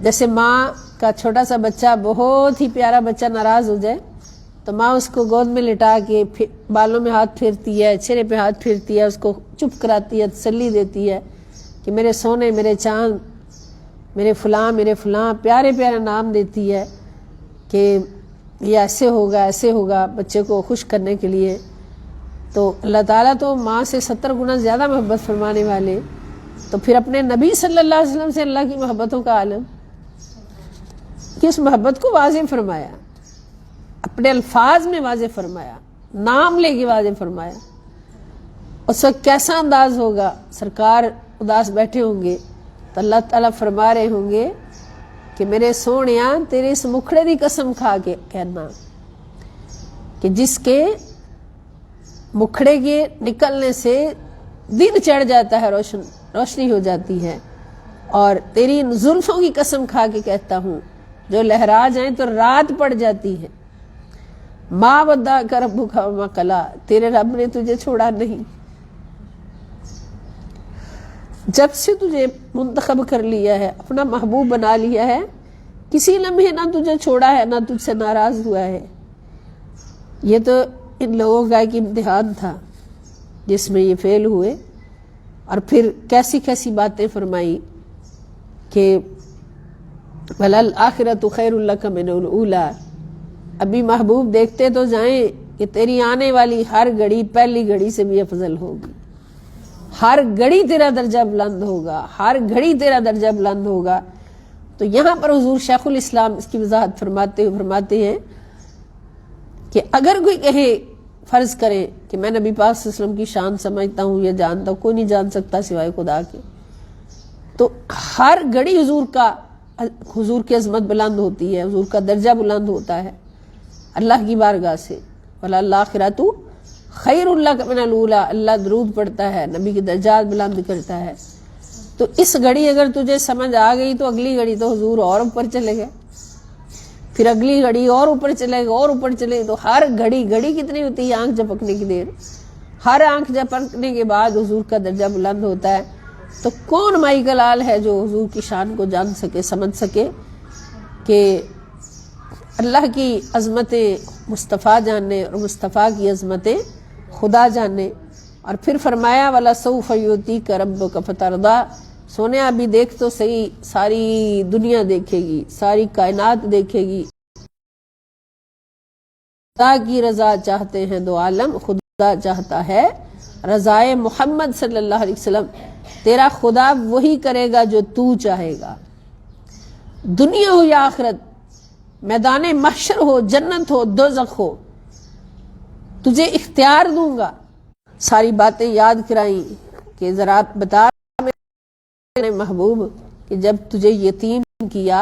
جیسے ماں کا چھوٹا سا بچہ، بہت ہی پیارا بچہ ناراض ہو جائے تو ماں اس کو گود میں لٹا کے بالوں میں ہاتھ پھیرتی ہے، چہرے پہ ہاتھ پھیرتی ہے، اس کو چپ کراتی ہے، تسلی دیتی ہے کہ میرے سونے، میرے چاند، میرے فلاں، پیارے پیارے نام دیتی ہے کہ یہ ایسے ہوگا ایسے ہوگا، بچے کو خوش کرنے کے لیے۔ تو اللہ تعالیٰ تو ماں سے 70 گنا زیادہ محبت فرمانے والے، تو پھر اپنے نبی صلی اللہ علیہ وسلم سے اللہ کی محبتوں کا عالم، کہ اس محبت کو واضح فرمایا، اپنے الفاظ میں واضح فرمایا، نام لے کے واضح فرمایا۔ اس وقت کیسا انداز ہوگا؟ سرکار اداس بیٹھے ہوں گے تو اللہ تعالیٰ فرما رہے ہوں گے کہ میرے سونیاں تیرے اس مکھڑے دی قسم کھا کے کہنا کہ جس کے مکھڑے کے نکلنے سے دن چڑھ جاتا ہے، روشنی ہو جاتی ہے، اور تیری ان زلفوں کی قسم کھا کے کہتا ہوں جو لہرا جائیں تو رات پڑ جاتی ہے۔ ما ودعک ربک وما قلی، تیرے رب نے تجھے چھوڑا نہیں، جب سے تجھے منتخب کر لیا ہے، اپنا محبوب بنا لیا ہے، کسی لمحے نہ تجھے چھوڑا ہے، نہ تجھ سے ناراض ہوا ہے۔ یہ تو ان لوگوں کا ایک امتحان تھا جس میں یہ فیل ہوئے، اور پھر کیسی کیسی باتیں فرمائی کہ وَلَلْآخِرَةُ خَيْرٌ لَكَ مِنَ الْأُولَىٰ۔ ابھی محبوب دیکھتے تو جائیں کہ تیری آنے والی ہر گھڑی پہلی گھڑی سے بھی افضل ہوگی، ہر گھڑی تیرا درجہ بلند ہوگا، ہر گھڑی تیرا درجہ بلند ہوگا۔ تو یہاں پر حضور شیخ الاسلام اس کی وضاحت فرماتے ہیں کہ اگر کوئی کہے، فرض کرے کہ میں نبی پاک صلی اللہ علیہ وسلم کی شان سمجھتا ہوں یا جانتا ہوں، کوئی نہیں جان سکتا سوائے خدا کے، تو ہر گھڑی حضور کی عظمت بلند ہوتی ہے، حضور کا درجہ بلند ہوتا ہے اللہ کی بارگاہ سے۔ وَلَلْآخِرَةُ خَيْرٌ لَكَ مِنَ الْأُولَىٰ، اللہ درود پڑھتا ہے، نبی کے درجات بلند کرتا ہے۔ تو اس گھڑی اگر تجھے سمجھ آ گئی تو اگلی گھڑی تو حضور اور اوپر چلے گئے، پھر اگلی گھڑی اور اوپر چلے گا، اور اوپر چلے گا۔ تو ہر گھڑی کتنی ہوتی ہے؟ آنکھ جھپکنے کی دیر، ہر آنکھ جھپکنے کے بعد حضور کا درجہ بلند ہوتا ہے۔ تو کون مائی کا لال ہے جو حضور کی شان کو جان سکے، سمجھ سکے کہ اللہ کی عظمتیں مصطفیٰ جاننے اور مصطفیٰ کی عظمتیں خدا جاننے۔ اور پھر فرمایا وَلَسَوْفَ يُعْطِيكَ رَبُّكَ فَتَرْضَىٰ، سونے ابھی دیکھ تو صحیح، ساری دنیا دیکھے گی، ساری کائنات دیکھے گی، خدا کی رضا چاہتے ہیں دو عالم، خدا چاہتا ہے رضائے محمد صلی اللہ علیہ وسلم۔ تیرا خدا وہی کرے گا جو تو چاہے گا، دنیا ہو یا آخرت، میدان محشر ہو، جنت ہو، دوزخ ہو، تجھے اختیار دوں گا۔ ساری باتیں یاد کرائیں کہ ذرا بتا میرے محبوب کہ جب تجھے یتیم کیا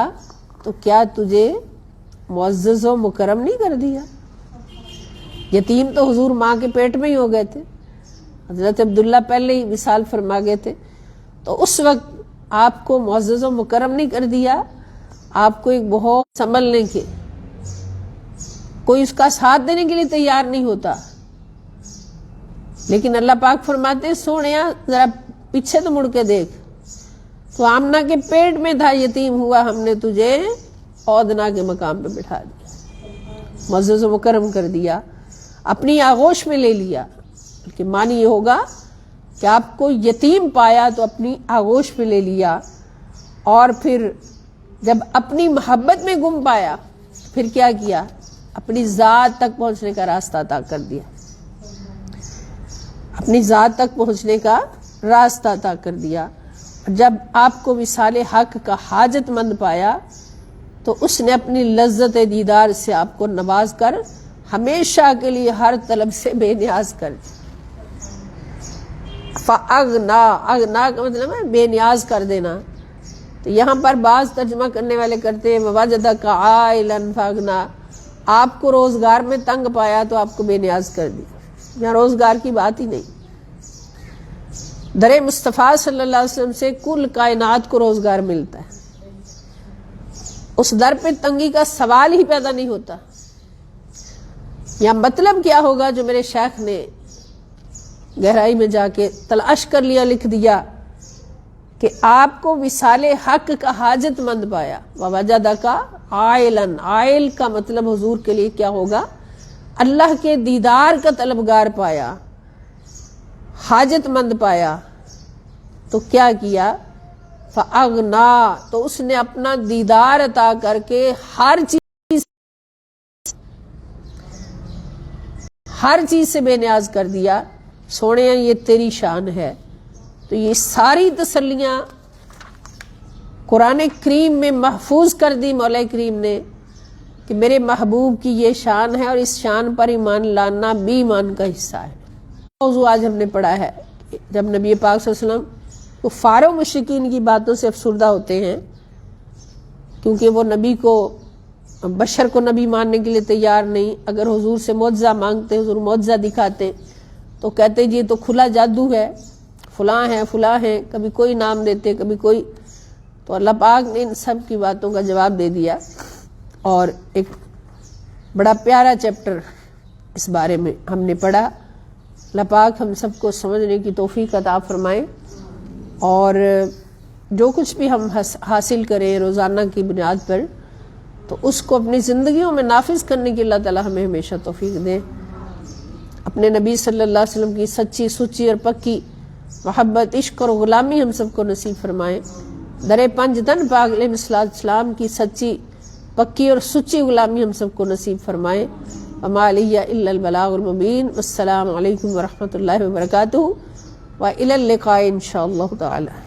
تو کیا تجھے معزز و مکرم نہیں کر دیا؟ یتیم تو حضور ماں کے پیٹ میں ہی ہو گئے تھے، حضرت عبداللہ پہلے ہی وصال فرما گئے تھے، تو اس وقت آپ کو معزز و مکرم نہیں کر دیا؟ آپ کو ایک بہت سنبھلنے کے، کوئی اس کا ساتھ دینے کے لیے تیار نہیں ہوتا، لیکن اللہ پاک فرماتے ہیں سونیا ذرا پیچھے تو مڑ کے دیکھ، تو آمنہ کے پیٹ میں تھا، یتیم ہوا، ہم نے تجھے عودنا کے مقام پہ بٹھا دیا، معزز و مکرم کر دیا، اپنی آغوش میں لے لیا۔ بلکہ معنی یہ ہوگا کہ آپ کو یتیم پایا تو اپنی آغوش میں لے لیا، اور پھر جب اپنی محبت میں گم پایا پھر کیا کیا؟ اپنی ذات تک پہنچنے کا راستہ عطا کر دیا، اپنی ذات تک پہنچنے کا راستہ عطا کر دیا۔ جب آپ کو وصال حق کا حاجت مند پایا تو اس نے اپنی لذت دیدار سے آپ کو نواز کر ہمیشہ کے لیے ہر طلب سے بے نیاز کر دیا۔ فَأَغْنَا، اغنا کا مطلب ہے بے نیاز کر دینا۔ تو یہاں پر بعض ترجمہ کرنے والے کرتے ہیں وَوَجَدَكَ عَائِلًا فَأَغْنَا، آپ کو روزگار میں تنگ پایا تو آپ کو بے نیاز کر دیا۔ یہاں روزگار کی بات ہی نہیں، در مصطفیٰ صلی اللہ علیہ وسلم سے کل کائنات کو روزگار ملتا ہے، اس در پہ تنگی کا سوال ہی پیدا نہیں ہوتا۔ یا مطلب کیا ہوگا جو میرے شیخ نے گہرائی میں جا کے تلاش کر لیا، لکھ دیا کہ آپ کو وصال حق کا حاجت مند پایا۔ وَوَجَدَكَ عَائِلًا، عائل کا مطلب حضور کے لیے کیا ہوگا؟ اللہ کے دیدار کا طلبگار پایا، حاجت مند پایا، تو کیا کیا؟ فَأَغْنَا، تو اس نے اپنا دیدار عطا کر کے ہر چیز سے بے نیاز کر دیا۔ سونے یہ تیری شان ہے۔ تو یہ ساری تسلیاں قرآن کریم میں محفوظ کر دی مولا کریم نے کہ میرے محبوب کی یہ شان ہے، اور اس شان پر ایمان لانا بھی ایمان کا حصہ ہے۔ موضوع آج ہم نے پڑھا ہے کہ جب نبی پاک صلی اللہ علیہ وسلم کفار و مشرکین کی باتوں سے افسردہ ہوتے ہیں، کیونکہ وہ نبی کو، بشر کو نبی ماننے کے لیے تیار نہیں، اگر حضور سے معجزہ مانگتے، حضور معجزہ دکھاتے تو کہتے جی یہ تو کھلا جادو ہے، فلاں ہیں، کبھی کوئی نام دیتے، کبھی کوئی۔ تو اللہ پاک نے ان سب کی باتوں کا جواب دے دیا، اور ایک بڑا پیارا چیپٹر اس بارے میں ہم نے پڑھا۔ اللہ پاک ہم سب کو سمجھنے کی توفیق عطا فرمائے، اور جو کچھ بھی ہم حاصل کریں روزانہ کی بنیاد پر تو اس کو اپنی زندگیوں میں نافذ کرنے کی اللہ تعالی ہمیں ہمیشہ توفیق دے۔ اپنے نبی صلی اللہ علیہ وسلم کی سچی، سچی اور پکی محبت، عشق اور غلامی ہم سب کو نصیب فرمائے۔ در پنجتن پاک علیہ السلام کی سچی پکی اور سچی غلامی ہم سب کو نصیب فرمائے. وما علیہ الا البلاغ المبین. والسلام علیکم ورحمۃ اللہ وبرکاتہ، وإلی اللقاء انشاء اللہ تعالی.